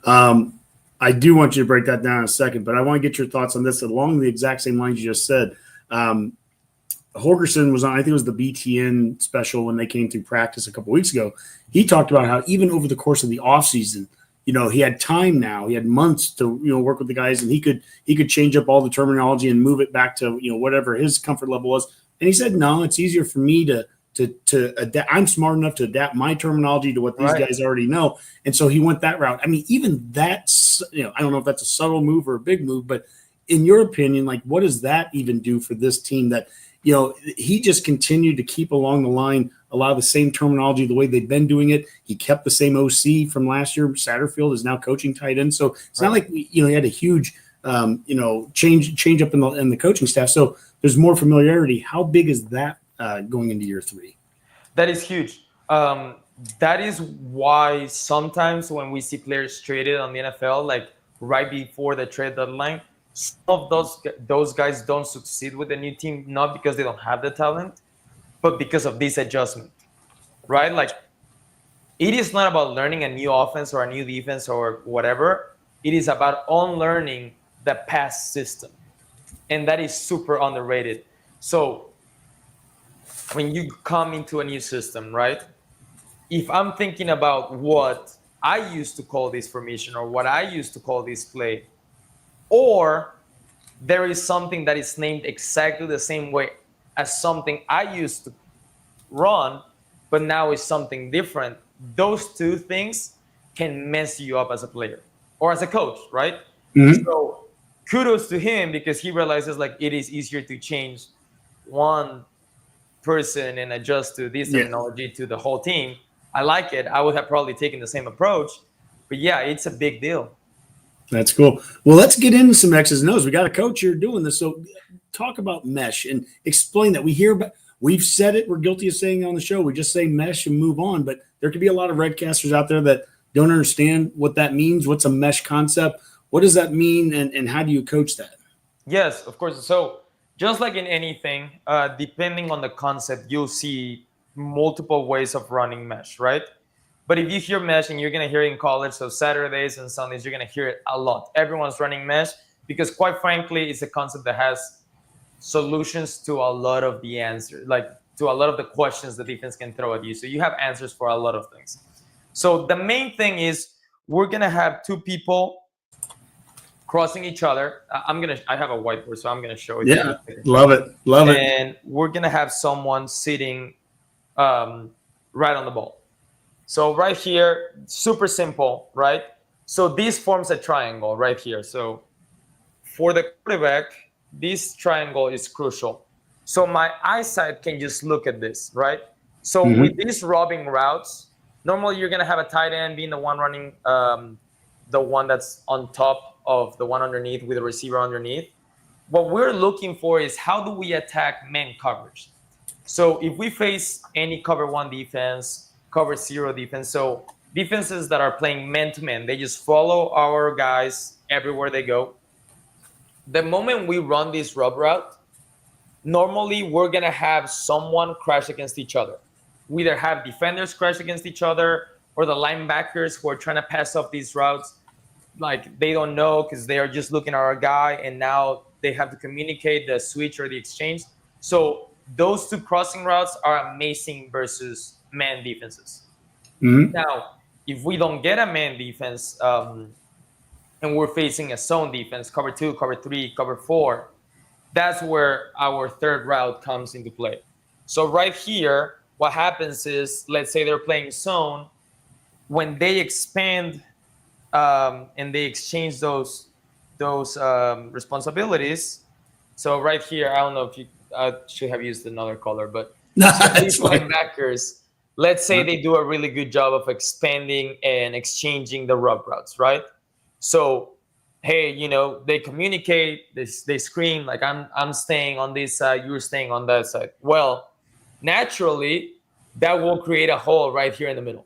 I do want you to break that down in a second, but I want to get your thoughts on this along the exact same lines you just said. Holgerson was on, I think it was the BTN special when they came through practice a couple weeks ago. He talked about how even over the course of the offseason, he had time now. He had months to, work with the guys, and he could change up all the terminology and move it back to, whatever his comfort level was. And he said, no, it's easier for me to adapt. I'm smart enough to adapt my terminology to what these guys already know. And so he went that route. I mean, even that's, I don't know if that's a subtle move or a big move, but in your opinion, like, what does that even do for this team that, he just continued to keep along the line, a lot of the same terminology, the way they've been doing it. He kept the same OC from last year. Satterfield is now coaching tight end. So it's not like, he had a huge, change up in the coaching staff. So there's more familiarity. How big is that going into year 3? That is huge. That is why sometimes when we see players traded on the NFL, like right before the trade deadline, some of those guys don't succeed with the new team, not because they don't have the talent, but because of this adjustment, right? Like, it is not about learning a new offense or a new defense or whatever. It is about unlearning the past system, and that is super underrated. So when you come into a new system, right? If I'm thinking about what I used to call this formation or what I used to call this play, or there is something that is named exactly the same way as something I used to run, but now is something different, those two things can mess you up as a player or as a coach, right? Mm-hmm. So kudos to him, because he realizes like it is easier to change one person and adjust to this terminology to the whole team. I like it. I would have probably taken the same approach, but yeah, it's a big deal. That's cool. Well, let's get into some X's and O's. We got a coach here doing this. So talk about mesh and explain that. We've said it. We're guilty of saying it on the show. We just say mesh and move on. But there could be a lot of Redcasters out there that don't understand what that means. What's a mesh concept? What does that mean? And how do you coach that? Yes, of course. So just like in anything, depending on the concept, you'll see multiple ways of running mesh, right? But if you hear mesh, and you're going to hear it in college, so Saturdays and Sundays, you're going to hear it a lot. Everyone's running mesh because, quite frankly, it's a concept that has solutions to a lot of the answers, like to a lot of the questions the defense can throw at you. So you have answers for a lot of things. So the main thing is we're going to have two people crossing each other. I have a whiteboard, so I'm going to show it. Yeah, love it. And we're going to have someone sitting right on the ball. So right here, super simple, right? So this forms a triangle right here. So for the quarterback, this triangle is crucial. So my eyesight can just look at this, right? So with these robbing routes, normally you're going to have a tight end being the one running, the one that's on top of the one underneath with a receiver underneath. What we're looking for is how do we attack man coverage? So if we face any cover 1 defense, cover 0 defense, so defenses that are playing man-to-man, they just follow our guys everywhere they go. The moment we run this rub route, normally we're going to have someone crash against each other. We either have defenders crash against each other or the linebackers who are trying to pass off these routes. Like they don't know because they are just looking at our guy, and now they have to communicate the switch or the exchange. So those two crossing routes are amazing versus man defenses. Now, if we don't get a man defense and we're facing a zone defense, cover 2, cover 3, cover 4, that's where our third route comes into play. So right here, what happens is, let's say they're playing zone. When they expand and they exchange those responsibilities. So right here, I don't know if I should have used another color, but these linebackers, let's say they do a really good job of expanding and exchanging the rub routes, right? So hey, they communicate, they scream like I'm staying on this side, you're staying on that side. Well, naturally, that will create a hole right here in the middle.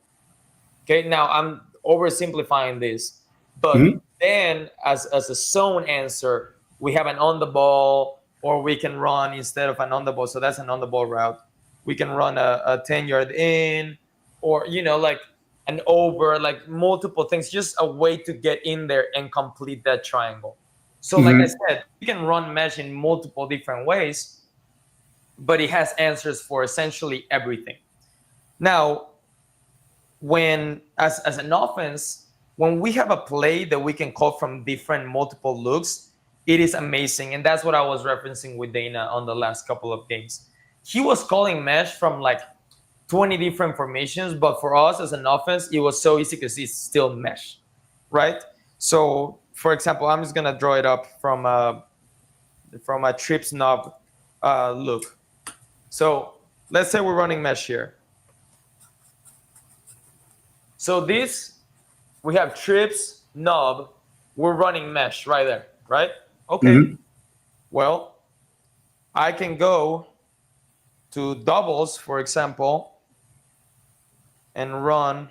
Okay, now I'm oversimplifying this, but Mhm. then as a zone answer, we have an on the ball, or we can run instead of an on the ball. So that's an on the ball route. We can run a 10-yard in, or like an over, like multiple things, just a way to get in there and complete that triangle. So, like I Mhm. said, you can run mesh in multiple different ways, but it has answers for essentially everything. Now, when as an offense, when we have a play that we can call from different multiple looks, it is amazing. And that's what I was referencing with Dana on the last couple of games. He was calling mesh from like 20 different formations, but for us as an offense, it was so easy because it's still mesh, right? So, for example, I'm just gonna draw it up from a trips knob look. So let's say we're running mesh here. So this, we have trips, knob, we're running mesh right there, right? Okay. Mhm. Well, I can go to doubles, for example, and run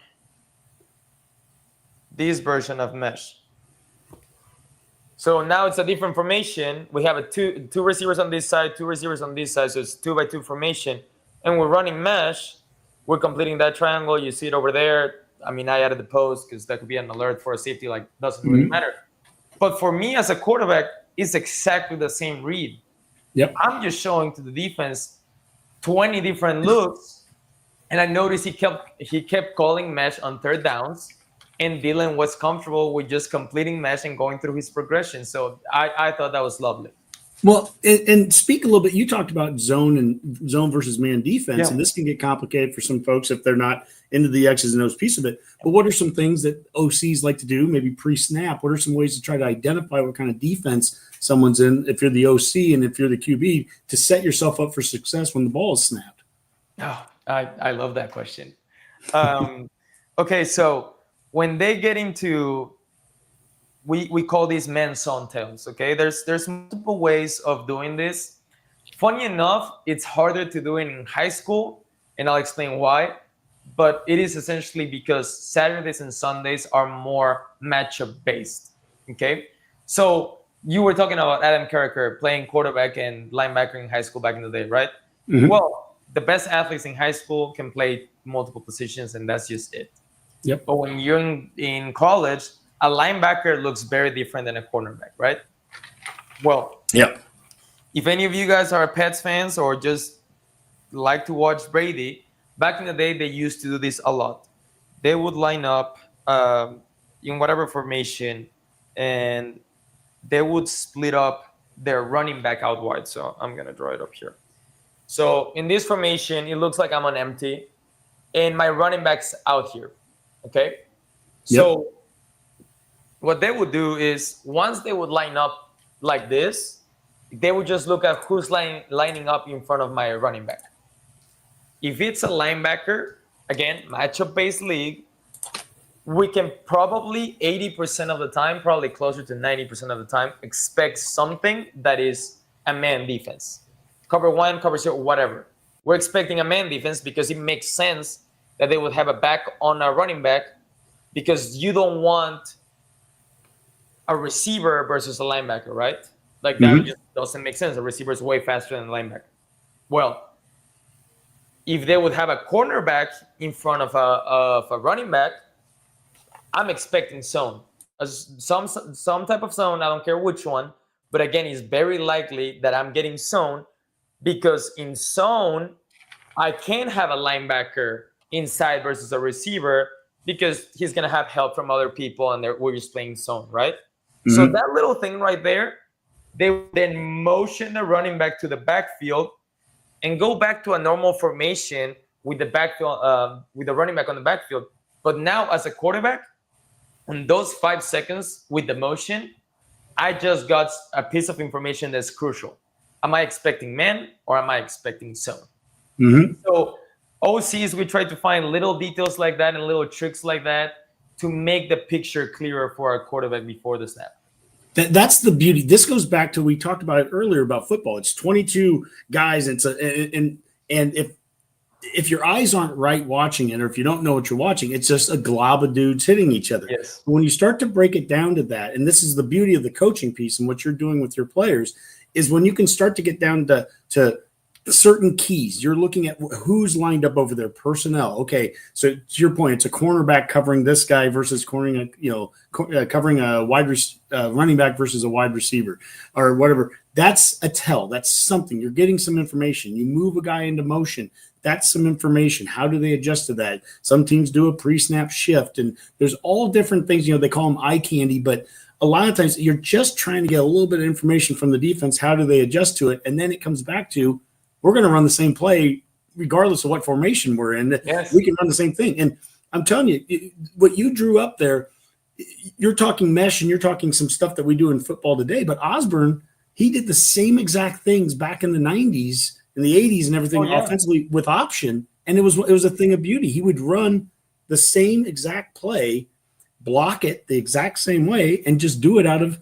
this version of mesh. So now it's a different formation. We have a two receivers on this side, two receivers on this side, so it's 2x2 formation. And we're running mesh. We're completing that triangle. You see it over there. I mean, I added the post because that could be an alert for a safety. Like, doesn't really Mhm. matter. But for me as a quarterback, it's exactly the same read. Yep. I'm just showing to the defense 20 different looks, and I noticed he kept calling mesh on third downs, and Dylan was comfortable with just completing mesh and going through his progression. So I thought that was lovely. Well, and speak a little bit. You talked about zone versus man defense, Yeah. and this can get complicated for some folks if they're not into the X's and O's piece of it. But what are some things that OCs like to do, maybe pre-snap? What are some ways to try to identify what kind of defense someone's in if you're the OC and if you're the QB to set yourself up for success when the ball is snapped? Oh, I love that question. Um, okay, so when they get into, we call these men zone tails. Okay, there's multiple ways of doing this. Funny enough, it's harder to do it in high school, and I'll explain why. But it is essentially because Saturdays and Sundays are more matchup based. Okay, so you were talking about Adam Carricker playing quarterback and linebacker in high school back in the day, right? Mm-hmm. Well, the best athletes in high school can play multiple positions, and that's just it. Yep. But when you're in college, a linebacker looks very different than a cornerback, right? Well, Yep. if any of you guys are Pets fans or just like to watch Brady, back in the day, they used to do this a lot. They would line up in whatever formation, and they would split up their running back out wide. So I'm going to draw it up here. So in this formation, it looks like I'm on empty, and my running back's out here. Okay. Yep. So what they would do is once they would line up like this, they would just look at who's lining up in front of my running back. If it's a linebacker, again, matchup based league, we can probably 80% of the time, probably closer to 90% of the time, expect something that is a man defense. Cover one, cover zero, whatever. We're expecting a man defense because it makes sense that they would have a back on a running back, because you don't want a receiver versus a linebacker, right? Like that Mm-hmm. just doesn't make sense. A receiver is way faster than a linebacker. Well, if they would have a cornerback in front of a running back, I'm expecting zone. Some type of zone, I don't care which one, but again, it's very likely that I'm getting zone, because in zone, I can have a linebacker inside versus a receiver because he's going to have help from other people, and we're just playing zone, right? So Mm-hmm. that little thing right there, they then motion the running back to the backfield and go back to a normal formation with the backfield, with the running back on the backfield. But now, as a quarterback, in those 5 seconds with the motion, I just got a piece of information that's crucial. Am I expecting man or am I expecting zone? Mm-hmm. So OCs, we try to find little details like that and little tricks like that to make the picture clearer for our quarterback before the snap. That's the beauty. This goes back to, we talked about it earlier about football. It's 22 guys. And if your eyes aren't right watching it, or if you don't know what you're watching, it's just a glob of dudes hitting each other. Yes. When you start to break it down to that, and this is the beauty of the coaching piece and what you're doing with your players, is when you can start to get down to certain keys. You're looking at who's lined up over their personnel. Okay, so to your point, it's a cornerback covering this guy versus covering a running back versus a wide receiver or whatever. That's a tell. That's something. You're getting some information. You move a guy into motion. That's some information. How do they adjust to that? Some teams do a pre-snap shift, and there's all different things. They call them eye candy, but a lot of times you're just trying to get a little bit of information from the defense. How do they adjust to it? And then it comes back to, we're going to run the same play regardless of what formation we're in. Yes. We can run the same thing. And I'm telling you, what you drew up there, you're talking mesh and you're talking some stuff that we do in football today. But Osborne, he did the same exact things back in the 90s, in the 80s and everything, offensively with option. And it was a thing of beauty. He would run the same exact play, block it the exact same way, and just do it out of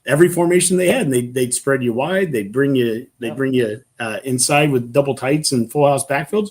every formation they had. And they'd spread you wide. They'd bring you inside with double tights and full house backfields,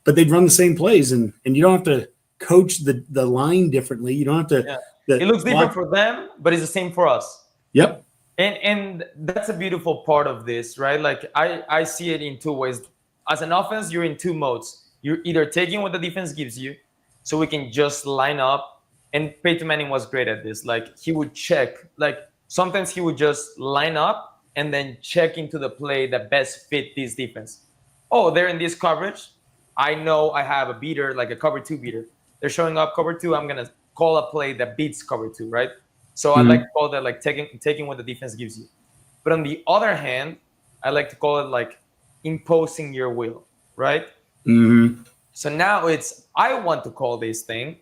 but they'd run the same plays. And you don't have to coach the line differently. You don't have to. Yeah. It looks different for them, but it's the same for us. Yep. And that's a beautiful part of this, right? Like I see it in two ways. As an offense, you're in two modes. You're either taking what the defense gives you, so we can just line up. And Peyton Manning was great at this. Like, he would check. Like, sometimes he would just line up and then check into the play that best fit this defense. Oh, they're in this coverage. I know I have a beater, like a cover 2 beater. They're showing up cover 2. I'm gonna call a play that beats cover 2, right? So I like to call that like taking what the defense gives you. But on the other hand, I like to call it like imposing your will, right? Mm-hmm. So now it's, I want to call this thing,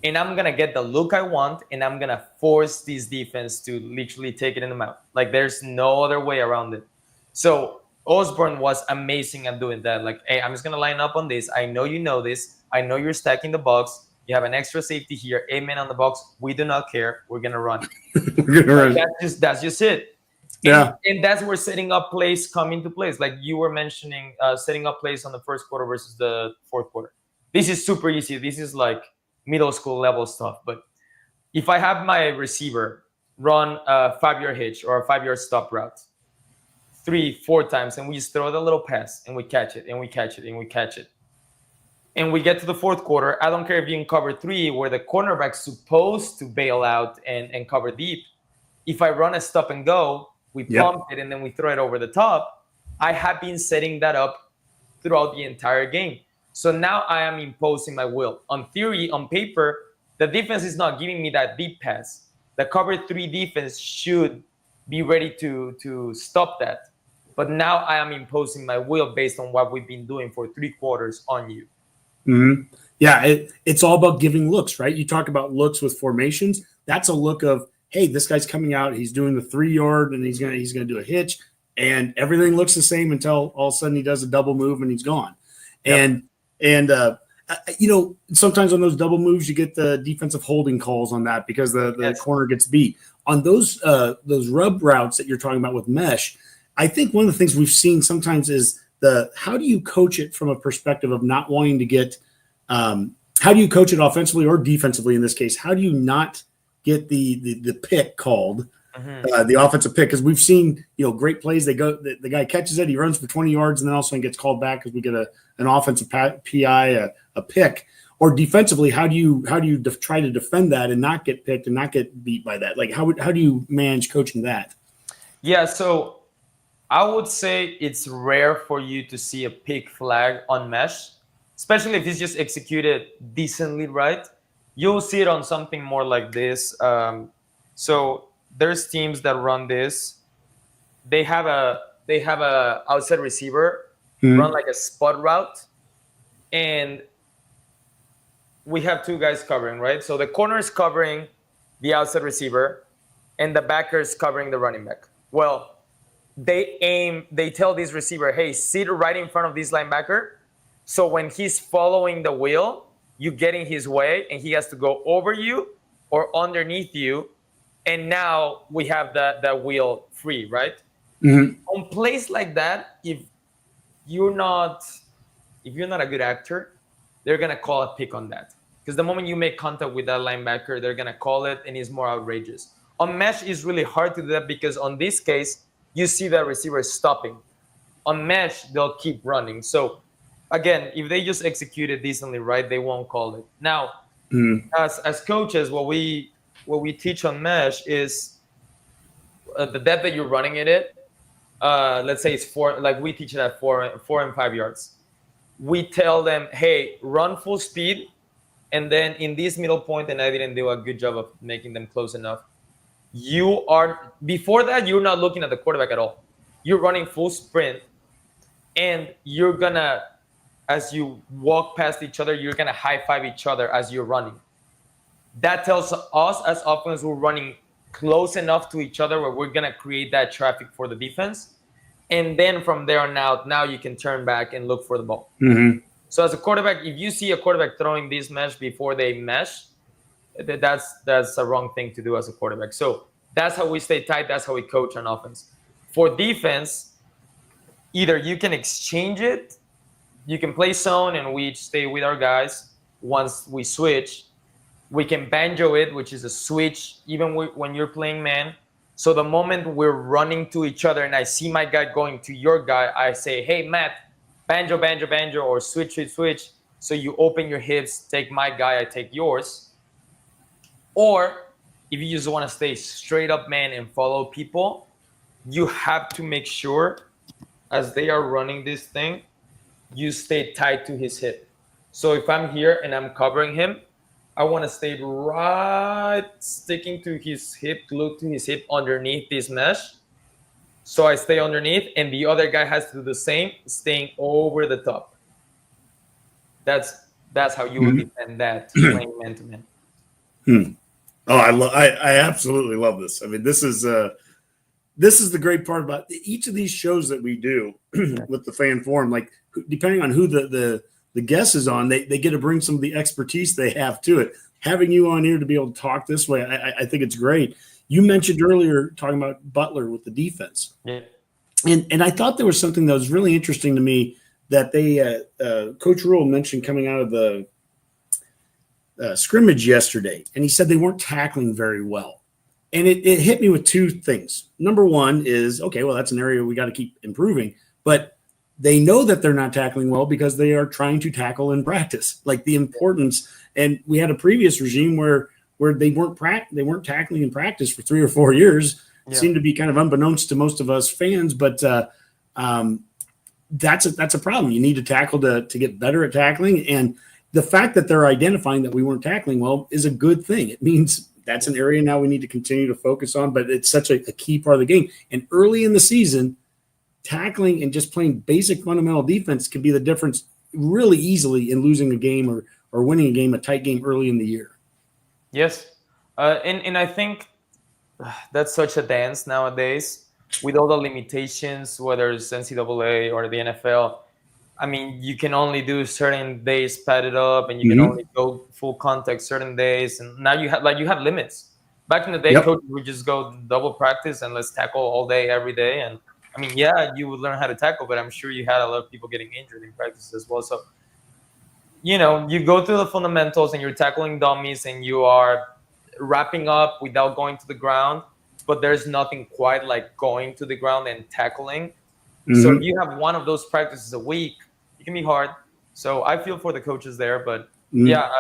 and I'm going to get the look I want, and I'm going to force this defense to literally take it in the mouth. Like, there's no other way around it. So Osborne was amazing at doing that. Like, hey, I'm just going to line up on this. I know you know this. I know you're stacking the box. You have an extra safety here. Amen on the box. We do not care. We're going to run. That's just it. Yeah. And that's where setting up plays come into place. Like you were mentioning, setting up plays on the first quarter versus the fourth quarter. This is super easy. This is like middle school level stuff. But if I have my receiver run a 5-yard hitch or a 5-yard stop route 3-4 times, and we just throw the little pass and we catch it and we catch it and we catch it, and we get to the fourth quarter, I don't care if you're in cover 3 where the cornerback's supposed to bail out and cover deep. If I run a stop and go, we pump it and then we throw it over the top. I have been setting that up throughout the entire game. So now I am imposing my will. On theory, on paper, the defense is not giving me that deep pass. The cover 3 defense should be ready to stop that. But now I am imposing my will based on what we've been doing for 3 quarters on you. Mm-hmm. Yeah, it's all about giving looks, right? You talk about looks with formations. That's a look of, hey, this guy's coming out. He's doing the 3-yard, and he's gonna do a hitch, and everything looks the same until all of a sudden he does a double move and he's gone. Yep. And sometimes on those double moves you get the defensive holding calls on that because the corner gets beat. On those rub routes that you're talking about with mesh, I think one of the things we've seen sometimes is how do you coach it from a perspective of not wanting to get how do you coach it offensively or defensively in this case? How do you not get the pick called, the offensive pick? Because we've seen great plays. They go, the guy catches it, he runs for 20 yards, and then all of a sudden gets called back because we get an offensive PI, a pick. Or defensively, how do you try to defend that and not get picked and not get beat by that? Like how do you manage coaching that? Yeah, so I would say it's rare for you to see a pick flag on mesh, especially if it's just executed decently right. You'll see it on something more like this. So there's teams that run this. They have a outside receiver run like a spot route, and we have 2 guys covering, right? So the corner is covering the outside receiver, and the backer is covering the running back. Well, they tell this receiver, hey, sit right in front of this linebacker. So when he's following the wheel, you get in his way and he has to go over you or underneath you and now we have that wheel free, right? Mhm. On plays like that, if you're not a good actor, they're gonna call a pick on that. Because the moment you make contact with that linebacker, they're gonna call it, and it's more outrageous. On mesh, it's really hard to do that because on this case, you see that receiver stopping. On mesh, they'll keep running. So again, if they just execute it decently, right, they won't call it. Now, Mhm. as coaches, what we teach on mesh is the depth that you're running it. Let's say it's 4. Like we teach it at 4 and 5 yards. We tell them, hey, run full speed, and then in this middle point, and I didn't do a good job of making them close enough. You are before that, you're not looking at the quarterback at all. You're running full sprint, and you're gonna, as you walk past each other, you're gonna high five each other as you're running. That tells us as offense we're running close enough to each other where we're gonna create that traffic for the defense. And then from there on out, now you can turn back and look for the ball. Mhm. So as a quarterback, if you see a quarterback throwing this mesh before they mesh, that's a wrong thing to do as a quarterback. So that's how we stay tight. That's how we coach on offense. For defense, either you can exchange it, you can play zone, and we stay with our guys. Once we switch, we can banjo it, which is a switch, even when you're playing man. So the moment we're running to each other and I see my guy going to your guy, I say, hey, Matt, banjo, banjo, banjo, or switch, switch, switch. So you open your hips, take my guy, I take yours. Or if you just want to stay straight up man and follow people, you have to make sure as they are running this thing, you stay tight to his hip. So if I'm here and I'm covering him, I want to stay right sticking to his hip, glued to his hip underneath this mesh. So I stay underneath, and the other guy has to do the same, staying over the top. That's how you would defend that playing man to man. Oh, I absolutely love this. I mean, this is the great part about each of these shows that we do with the fan forum. Like, depending on who the guest is on, they get to bring some of the expertise they have to it. Having you on here to be able to talk this way, I think it's great. You mentioned earlier talking about Butler with the defense. Yeah. And I thought there was something that was really interesting to me that they Coach Rule mentioned coming out of the scrimmage yesterday, and he said they weren't tackling very well. And it hit me with two things. Number one is, okay, well, that's an area we got to keep improving. But they know that they're not tackling well because they are trying to tackle in practice, like the importance. And we had a previous regime where they weren't tackling in practice for 3 or 4 years. It seemed to be kind of unbeknownst to most of us fans, but that's a problem. You need to tackle to get better at tackling. And the fact that they're identifying that we weren't tackling well is a good thing. It means that's an area now we need to continue to focus on, but it's such a key part of the game. And early in the season, tackling and just playing basic fundamental defense can be the difference really easily in losing a game or winning a game, a tight game early in the year. Yes. And I think that's such a dance nowadays with all the limitations, whether it's NCAA or the NFL. I mean, you can only do certain days padded up, and you can only go full contact certain days. And now you have limits. Back in the day, coaches would just go double practice and let's tackle all day, every day. And I mean, yeah, you would learn how to tackle, but I'm sure you had a lot of people getting injured in practice as well. So, you go through the fundamentals and you're tackling dummies and you are wrapping up without going to the ground, but there's nothing quite like going to the ground and tackling. So if you have one of those practices a week, it can be hard. So I feel for the coaches there, but yeah,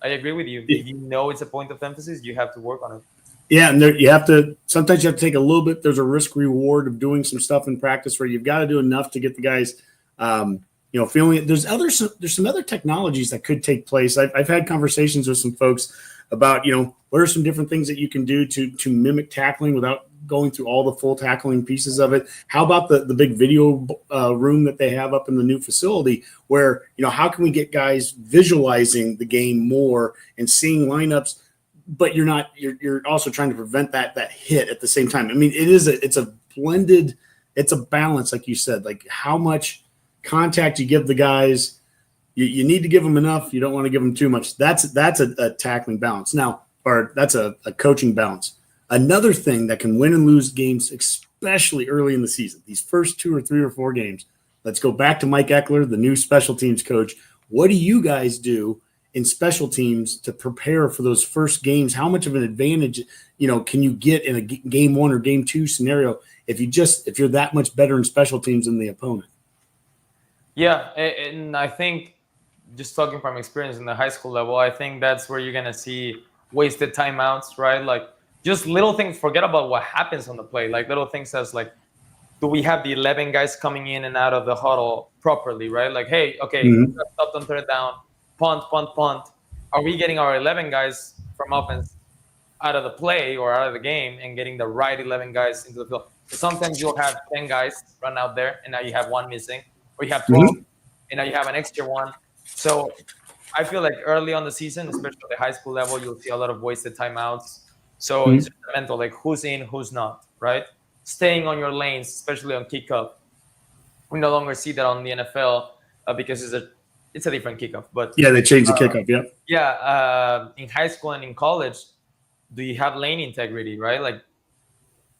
I agree with you. If you know it's a point of emphasis, you have to work on it. Yeah, and sometimes you have to take a little bit. There's a risk reward of doing some stuff in practice where you've got to do enough to get the guys, feeling it. There's some other technologies that could take place. I've had conversations with some folks about, what are some different things that you can do to mimic tackling without going through all the full tackling pieces of it. How about the big video room that they have up in the new facility where, how can we get guys visualizing the game more and seeing lineups, but you're also trying to prevent that hit at the same time. I mean, it's a blended, it's a balance, like you said, like how much contact you give the guys. You need to give them enough. You don't want to give them too much. That's a tackling balance now, or that's a coaching balance. Another thing that can win and lose games, especially early in the season, these first 2 or 3 or 4 games. Let's go back to Mike Eckler, the new special teams coach. What do you guys do in special teams to prepare for those first games? How much of an advantage, can you get in a game 1 or game 2 scenario if you're that much better in special teams than the opponent? Yeah, and I think, just talking from experience in the high school level, I think that's where you're gonna see wasted timeouts, right? Like just little things. Forget about what happens on the play. Like little things as like, do we have the 11 guys coming in and out of the huddle properly, right? Like, hey, okay, we got stopped on third down, punt, punt, punt. Are we getting our 11 guys from offense out of the play or out of the game and getting the right 11 guys into the field? So sometimes you'll have 10 guys run out there and now you have one missing, or you have 12 and now you have an extra one. So I feel like early on the season, especially at the high school level, you'll see a lot of wasted timeouts. So it's just mental, like who's in, who's not, right? Staying on your lanes, especially on kickoff. We no longer see that on the NFL because it's a different kickoff. But yeah, they changed the kickoff. Yeah. Yeah. In high school and in college, do you have lane integrity, right? Like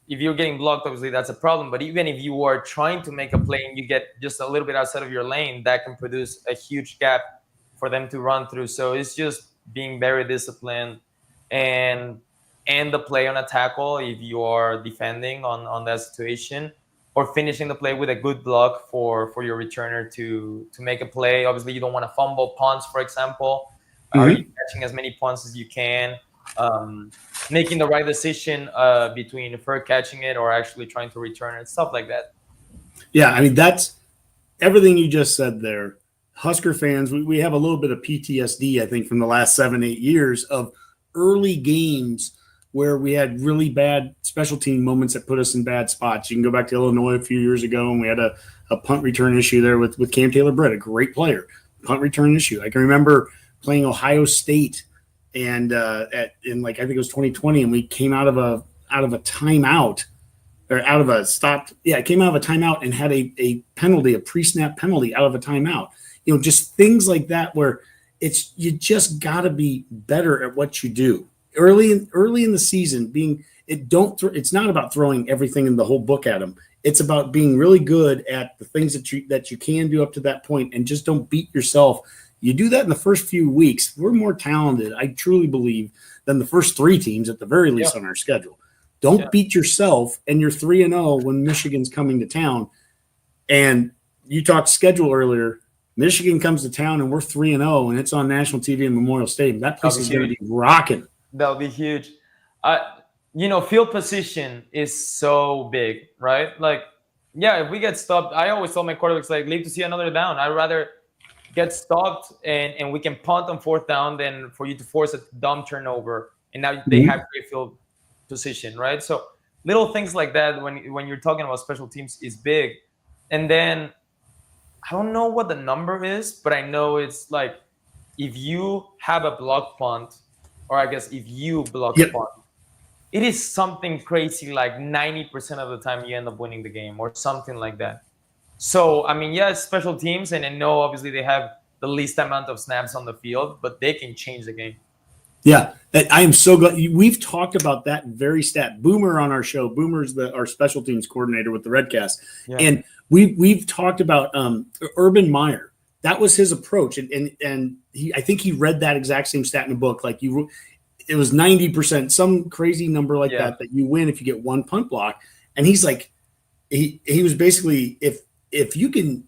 if you're getting blocked, obviously that's a problem. But even if you are trying to make a play and you get just a little bit outside of your lane, that can produce a huge gap for them to run through. So it's just being very disciplined and the play on a tackle if you are defending on that situation, or finishing the play with a good block for your returner to make a play. Obviously, you don't want to fumble punts, for example. Are you catching as many punts as you can? Making the right decision between fair catching it or actually trying to return it, stuff like that. Yeah, I mean, that's everything you just said there. Husker fans, we have a little bit of PTSD, I think, from the last 7-8 years of early games where we had really bad special team moments that put us in bad spots. You can go back to Illinois a few years ago, and we had a punt return issue there with Cam Taylor-Britt, a great player. Punt return issue. I can remember playing Ohio State and in I think it was 2020, and we came out of a timeout or out of a stopped. Yeah, it came out of a timeout and had a penalty, a pre-snap penalty out of a timeout. Just things like that where you just got to be better at what you do early in the season. It's not about throwing everything in the whole book at them. It's about being really good at the things that you can do up to that point, and just don't beat yourself. You do that in the first few weeks. We're more talented, I truly believe, than the first 3 teams at the very least on our schedule. Don't beat yourself, and you're 3-0 when Michigan's coming to town. And you talked schedule earlier. Michigan comes to town, and we're 3-0, and it's on national TV in Memorial Stadium. That place is going to be rocking. That'll be huge. Field position is so big, right? Like, yeah, if we get stopped, I always tell my quarterbacks, like, leave to see another down. I'd rather get stopped and we can punt on 4th down than for you to force a dumb turnover. And now they have great field position, right? So little things like that when you're talking about special teams is big. And then I don't know what the number is, but I know it's like if you have a block punt, or I guess if you block a punt, it is something crazy like 90% of the time you end up winning the game or something like that. So, I mean, it's special teams, and I know obviously they have the least amount of snaps on the field, but they can change the game. Yeah, I am so glad. We've talked about that very stat. Boomer on our show. Boomer's our special teams coordinator with the Redcast. Yeah. And we've talked about Urban Meyer. That was his approach. And I think he read that exact same stat in a book. Like it was 90%, some crazy number like that you win if you get one punt block. And he's like, he was basically, if you can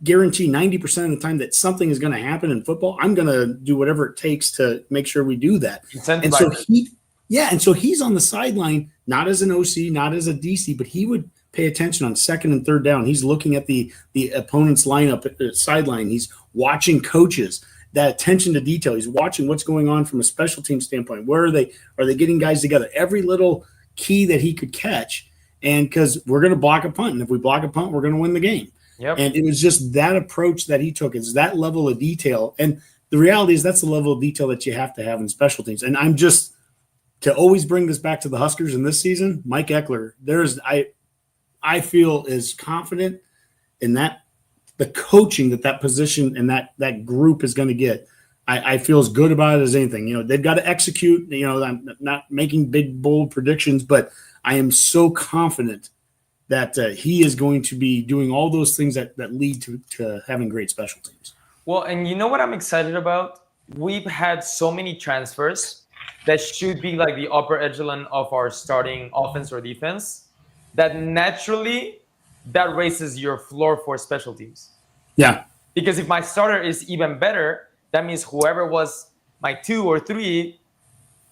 guarantee 90% of the time that something is going to happen in football, I'm going to do whatever it takes to make sure we do that. And so he's on the sideline, not as an OC, not as a DC, but he would pay attention on 2nd and 3rd down. He's looking at the opponent's lineup at the sideline. He's watching coaches, that attention to detail. He's watching what's going on from a special team standpoint. Where are they? Are they getting guys together? Every little key that he could catch. And because we're going to block a punt, and if we block a punt, we're going to win the game. Yep. And it was just that approach that he took. It's that level of detail. And the reality is that's the level of detail that you have to have in special teams. And I'm just to always bring this back to the Huskers in this season, Mike Eckler, I feel is confident in that the coaching that position and that group is going to get. I feel as good about it as anything. You know, they've got to execute. You know, I'm not making big, bold predictions, but I am so confident that he is going to be doing all those things that lead to having great special teams. Well, and you know what I'm excited about? We've had so many transfers that should be like the upper echelon of our starting offense or defense that naturally that raises your floor for special teams. Yeah. Because if my starter is even better, that means whoever was my 2 or 3,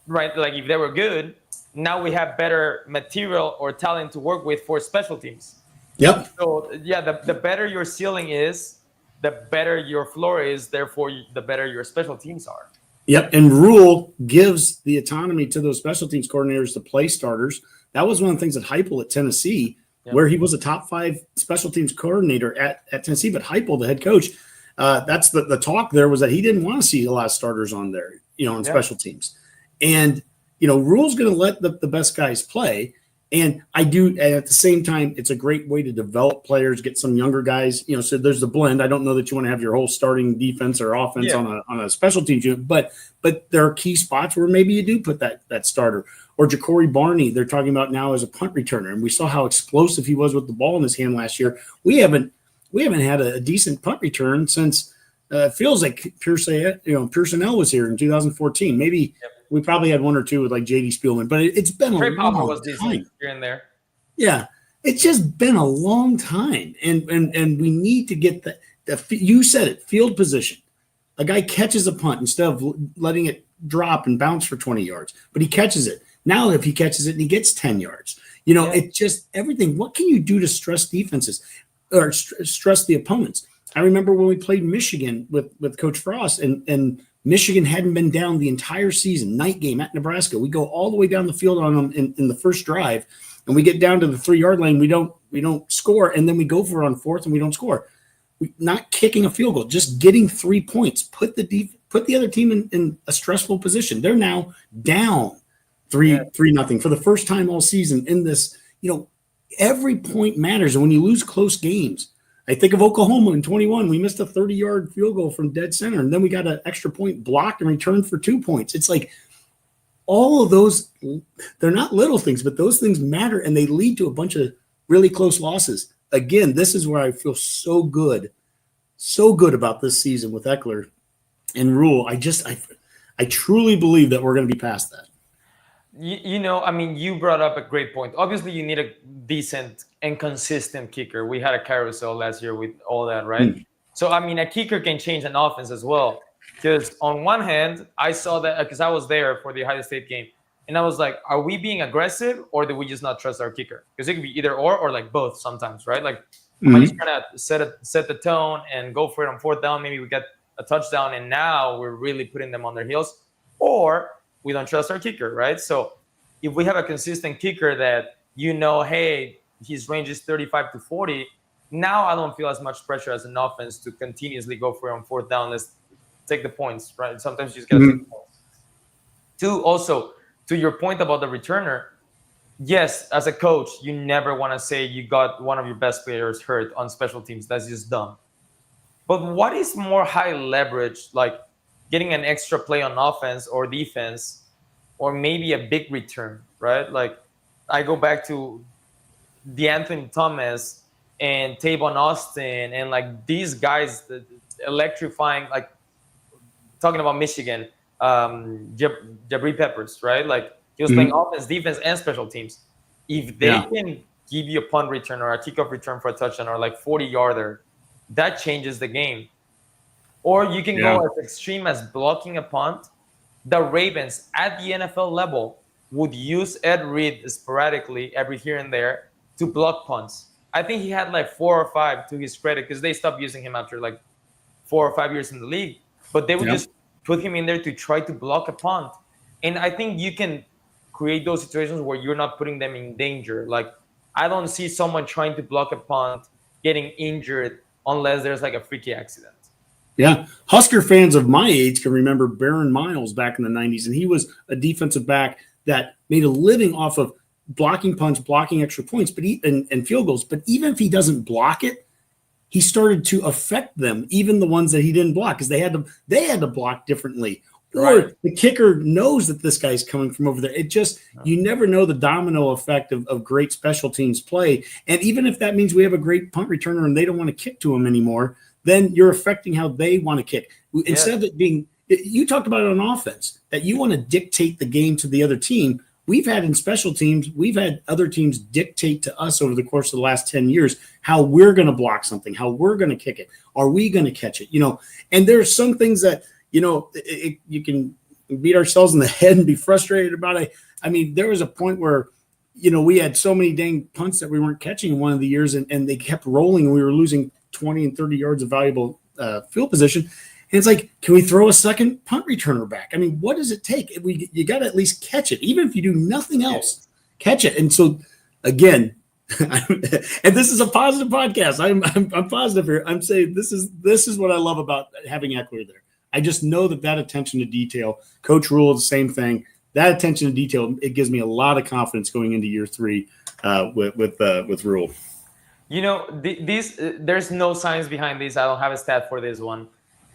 right? Like if they were good, now we have better material or talent to work with for special teams. Yep. So yeah, the better your ceiling is, the better your floor is. Therefore, the better your special teams are. Yep. And Rule gives the autonomy to those special teams coordinators to play starters. That was one of the things that Heupel at Tennessee, where he was a top 5 special teams coordinator at Tennessee, but Heupel, the head coach, that's the talk there was that he didn't want to see a lot of starters on there, on special teams. And, Rule's going to let the best guys play. And I do, and at the same time, it's a great way to develop players, get some younger guys, so there's the blend. I don't know that you want to have your whole starting defense or offense on a special teams unit, but there are key spots where maybe you do put that starter. Or Ja'Cory Barney, they're talking about now as a punt returner. And we saw how explosive he was with the ball in his hand last year. We haven't had a decent punt return since it feels like Pearsonell was here in 2014. Maybe we probably had one or two with like J.D. Spielman, but it's been a long was time. Here and there. Yeah, it's just been a long time, and we need to get the you said it, field position. A guy catches a punt instead of letting it drop and bounce for 20 yards, but he catches it. Now, if he catches it and he gets 10 yards, it just everything. What can you do to stress defenses or stress the opponents? I remember when we played Michigan with Coach Frost, and Michigan hadn't been down the entire season, night game at Nebraska. We go all the way down the field on them in the first drive, and we get down to the 3-yard line. We don't score, and then we go for it on fourth, and we don't score. Not kicking a field goal, just getting 3 points. Put the other team in a stressful position. They're now down 3-0 for the first time all season in this. Every point matters, and when you lose close games, I think of Oklahoma in 21. We missed a 30-yard field goal from dead center, and then we got an extra point blocked and returned for 2 points. It's like all of those, they're not little things, but those things matter, and they lead to a bunch of really close losses. Again, this is where I feel so good about this season with Eckler and Rule. I truly believe that we're going to be past that. You brought up a great point. Obviously, you need a decent and consistent kicker. We had a carousel last year with all that, right? So, a kicker can change an offense as well. Because on one hand, I saw that because I was there for the Ohio State game. And I was like, are we being aggressive or do we just not trust our kicker? Because it could be either or like both sometimes, right? Like, am I just trying to set the tone and go for it on 4th down? Maybe we get a touchdown and now we're really putting them on their heels. Or we don't trust our kicker, right? So if we have a consistent kicker that hey, his range is 35 to 40, now I don't feel as much pressure as an offense to continuously go for it on 4th down. Let's take the points, right? Sometimes you just got to take the points. 2, also, to your point about the returner, yes, as a coach, you never want to say you got one of your best players hurt on special teams. That's just dumb. But what is more high leverage, like getting an extra play on offense or defense, or maybe a big return, right? Like I go back to DeAnthony Thomas and Tavon Austin and like these guys electrifying, like talking about Michigan, Jabri Peppers, right? Like he was playing offense, defense, and special teams. If they can give you a punt return or a kickoff return for a touchdown or like 40-yarder, that changes the game. Or you can go as extreme as blocking a punt. The Ravens at the NFL level would use Ed Reed sporadically every here and there to block punts. I think he had like 4 or 5 to his credit because they stopped using him after like 4 or 5 years in the league. But they would just put him in there to try to block a punt. And I think you can create those situations where you're not putting them in danger. Like I don't see someone trying to block a punt getting injured unless there's like a freaky accident. Yeah. Husker fans of my age can remember Baron Miles back in the 90s, and he was a defensive back that made a living off of blocking punts, blocking extra points, and field goals. But even if he doesn't block it, he started to affect them, even the ones that he didn't block, because they had to block differently. Or Right. the kicker knows that this guy's coming from over there. It just, you never know the domino effect of great special teams play. And even if that means we have a great punt returner and they don't want to kick to him anymore, then you're affecting how they want to kick. Instead of it being, you talked about it on offense, that you want to dictate the game to the other team. We've had in special teams, we've had other teams dictate to us over the course of the last 10 years how we're going to block something, how we're going to kick it. Are we going to catch it? And there's some things that, you can beat ourselves in the head and be frustrated about it. I mean, there was a point where, we had so many dang punts that we weren't catching in one of the years, and they kept rolling, and we were losing 20 and 30 yards of valuable field position. And it's like, can we throw a second punt returner back? I mean, what does it take? You got to at least catch it. Even if you do nothing else, catch it. And so, again, and this is a positive podcast. I'm positive here. I'm saying this is what I love about having Eckler there. I just know that attention to detail, Coach Rule, the same thing. That attention to detail, it gives me a lot of confidence going into year 3 with Rule. There's no science behind this. I don't have a stat for this one,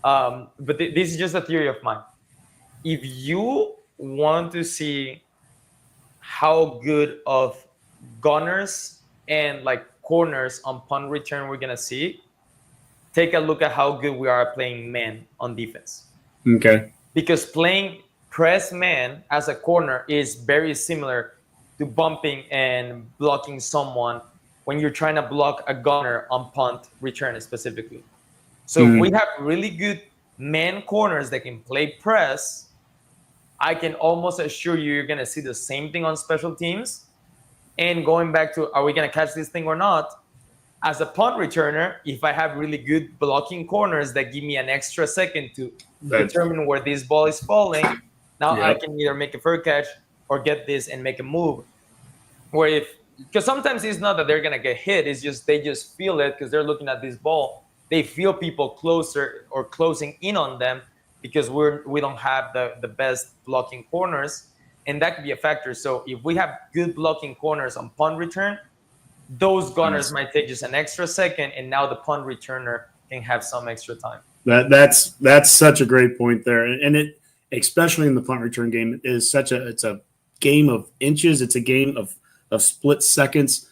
but this is just a theory of mine. If you want to see how good of gunners and like corners on punt return we're gonna see, take a look at how good we are at playing man on defense. Okay. Because playing press man as a corner is very similar to bumping and blocking someone when you're trying to block a gunner on punt return specifically. So if we have really good man corners that can play press, I can almost assure you're going to see the same thing on special teams. And going back to, are we going to catch this thing or not? As a punt returner, if I have really good blocking corners that give me an extra second to determine where this ball is falling, now I can either make a fair catch or get this and make a move. Because sometimes it's not that they're going to get hit, it's just they just feel it because they're looking at this ball. They feel people closer or closing in on them because we don't have the best blocking corners, and that could be a factor. So if we have good blocking corners on punt return, those gunners might take just an extra second, and now the punt returner can have some extra time. That's such a great point there, and it, especially in the punt return game, is it's a game of inches. It's a game of split seconds.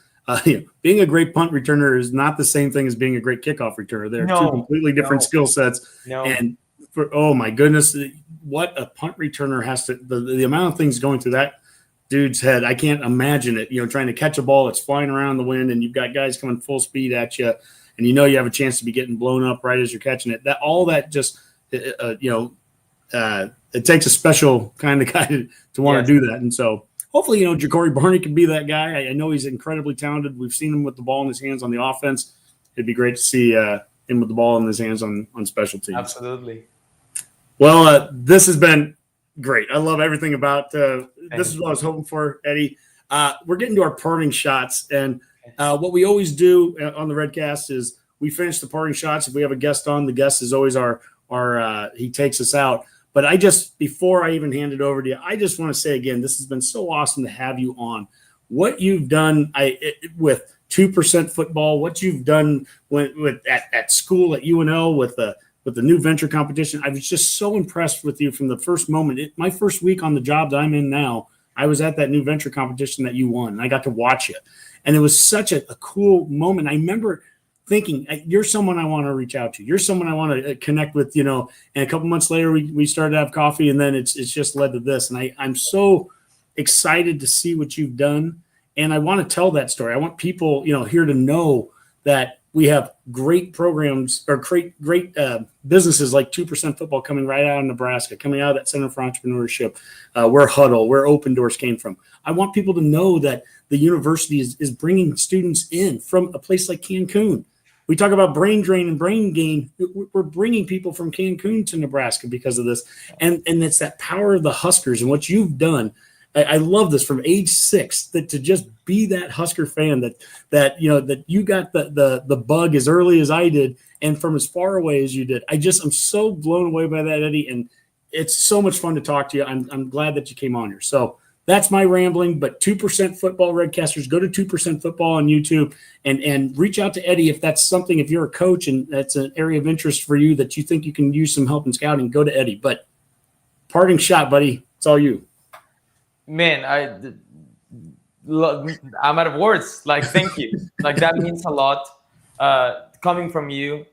Being a great punt returner is not the same thing as being a great kickoff returner. They're two completely different skill sets. And oh my goodness, what a punt returner has to, the amount of things going through that dude's head, I can't imagine it. Trying to catch a ball that's flying around the wind, and you've got guys coming full speed at you, and you have a chance to be getting blown up right as you're catching it. It takes a special kind of guy to want to do that. And so hopefully, Ja'Cory Barney can be that guy. I know he's incredibly talented. We've seen him with the ball in his hands on the offense. It'd be great to see him with the ball in his hands on special teams. Absolutely. Well, this has been great. I love everything about this is what I was hoping for, Eddie. We're getting to our parting shots. And what we always do on the Redcast is we finish the parting shots. If we have a guest on, the guest is always our he takes us out. But before I even hand it over to you, I just want to say again, this has been so awesome to have you on. What you've done with 2% football, what you've done at school at UNL with the new venture competition, I was just so impressed with you from the first moment. My first week on the job that I'm in now, I was at that new venture competition that you won. I got to watch it, and it was such a cool moment. I remember thinking, you're someone I want to reach out to. You're someone I want to connect with, and a couple months later we started to have coffee, and then it's just led to this. And I'm so excited to see what you've done. And I want to tell that story. I want people, here to know that we have great programs or great businesses like 2% Football coming right out of Nebraska, coming out of that Center for Entrepreneurship, where Huddle, where Open Doors came from. I want people to know that the university is bringing students in from a place like Cancun. We talk about brain drain and brain gain. We're bringing people from Cancun to Nebraska because of this. And it's that power of the Huskers and what you've done. I love this from age 6, that to just be that Husker fan that you got the bug as early as I did and from as far away as you did. I'm so blown away by that, Eddie. And it's so much fun to talk to you. I'm glad that you came on here. So that's my rambling. But 2% Football Redcasters, go to 2% Football on YouTube and reach out to Eddie if that's something. If you're a coach and that's an area of interest for you that you think you can use some help in scouting, go to Eddie. But parting shot, buddy, it's all you. Man, I'm out of words. Like, thank you. Like, that means a lot. Coming from you,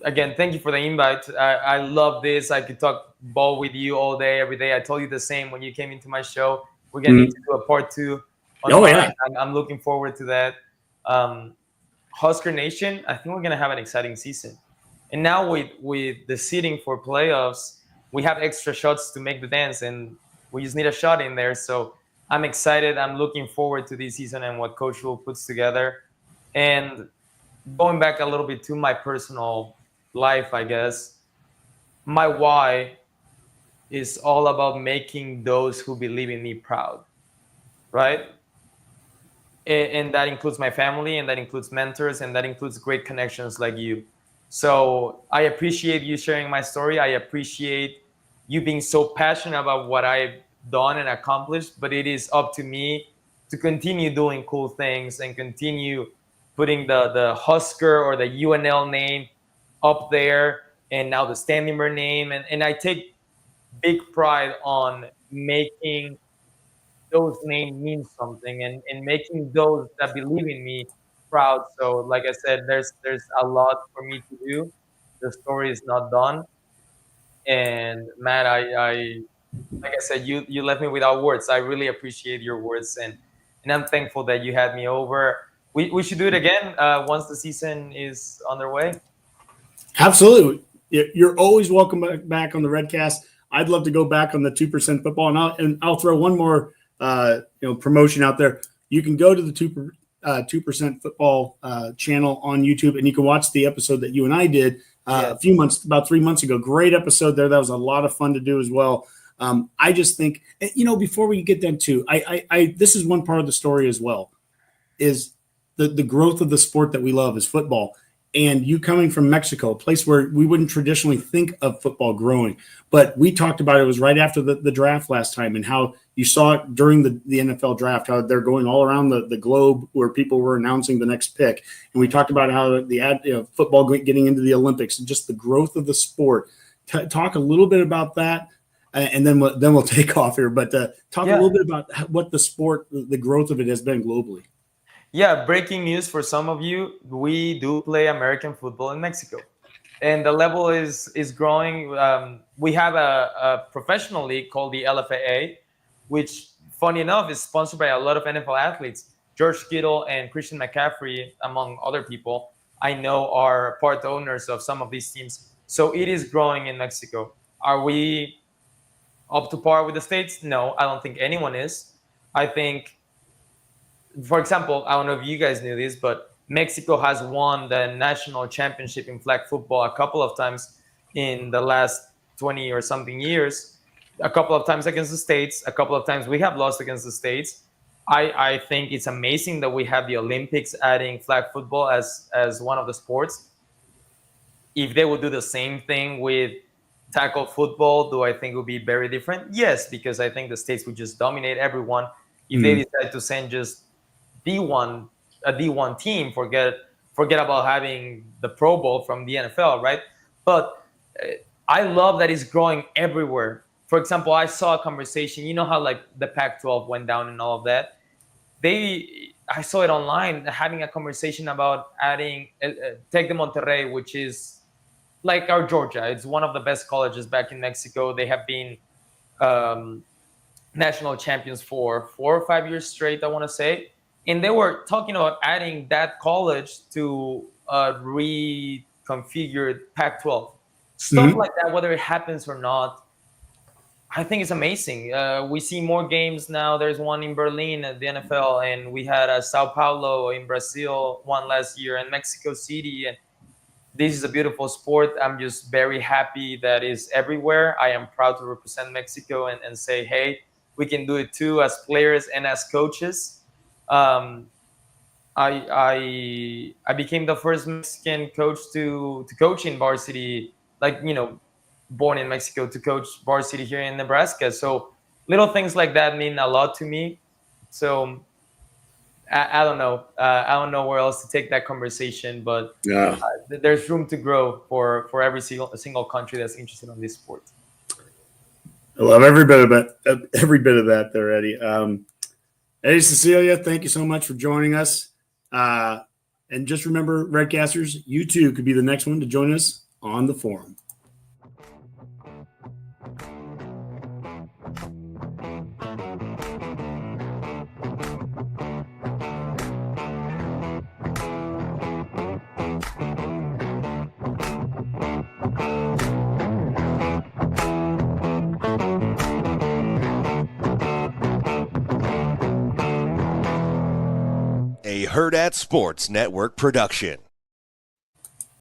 again, thank you for the invite. I love this. I could talk ball with you all day, every day. I told you the same when you came into my show. We're gonna need to do a part 2 on mine. Yeah. I'm looking forward to that. Husker Nation, I think we're gonna have an exciting season. And now with the seeding for playoffs, we have extra shots to make the dance, and we just need a shot in there. So I'm excited. I'm looking forward to this season and what Coach Will puts together. And going back a little bit to my personal life, I guess, my why is all about making those who believe in me proud, right? And that includes my family, and that includes mentors, and that includes great connections like you. So I appreciate you sharing my story. I appreciate you being so passionate about what I've done and accomplished, but it is up to me to continue doing cool things and continue putting the Husker or the UNL name up there, and now the Standimer name. And I take big pride on making those names mean something, and making those that believe in me proud. So like I said, there's a lot for me to do. The story is not done. And Matt, I like I said, you left me without words. I really appreciate your words, and I'm thankful that you had me over. We should do it again once the season is underway. Absolutely. You're always welcome back on the Redcast. I'd love to go back on the 2% Football, and I'll throw one more promotion out there. You can go to the 2% Football channel on YouTube, and you can watch the episode that you and I did about 3 months ago. Great episode there. That was a lot of fun to do as well. I just think, before we get that too, this is one part of the story as well, is the growth of the sport that we love is football. And you coming from Mexico, a place where we wouldn't traditionally think of football growing. But we talked about it was right after the draft last time, and how you saw it during the NFL draft, how they're going all around the globe where people were announcing the next pick. And we talked about how football getting into the Olympics and just the growth of the sport. Talk a little bit about that, and then we'll take off here. But talk a little bit about what the sport, the growth of it has been globally. Yeah, breaking news for some of you. We do play American football in Mexico, and the level is growing. We have a professional league called the LFAA, which, funny enough, is sponsored by a lot of NFL athletes. George Kittle and Christian McCaffrey, among other people, I know are part owners of some of these teams. So it is growing in Mexico. Are we up to par with the States? No, I don't think anyone is. I think, for example, I don't know if you guys knew this, but Mexico has won the national championship in flag football a couple of times in the last 20 or something years. A couple of times against the States, a couple of times we have lost against the States. I think it's amazing that we have the Olympics adding flag football as one of the sports. If they would do the same thing with tackle football, do I think it would be very different? Yes, because I think the States would just dominate everyone. If they decide to send just a D1 team, forget about having the Pro Bowl from the NFL, right? But I love that it's growing everywhere. For example, I saw a conversation, you know how like the Pac-12 went down and all of that? I saw it online, having a conversation about adding Tec de Monterrey, which is like our Georgia. It's one of the best colleges back in Mexico. They have been national champions for 4 or 5 years straight, I want to say. And they were talking about adding that college to a reconfigured Pac-12. Stuff like that, whether it happens or not, I think it's amazing. We see more games now. There's one in Berlin at the NFL, and we had a Sao Paulo in Brazil one last year, and Mexico City. And this is a beautiful sport. I'm just very happy that it's everywhere. I am proud to represent Mexico and say, hey, we can do it too as players and as coaches. I became the first Mexican coach to coach in varsity, born in Mexico, to coach varsity here in Nebraska. So little things like that mean a lot to me. So I don't know. I don't know where else to take that conversation, but Yeah. There's room to grow for every single country that's interested in this sport. I love every bit of that there, Eddie. Eddie, Cecilia, thank you so much for joining us. And just remember, Redcasters, you too could be the next one to join us on the forum. A Herd at Sports Network production.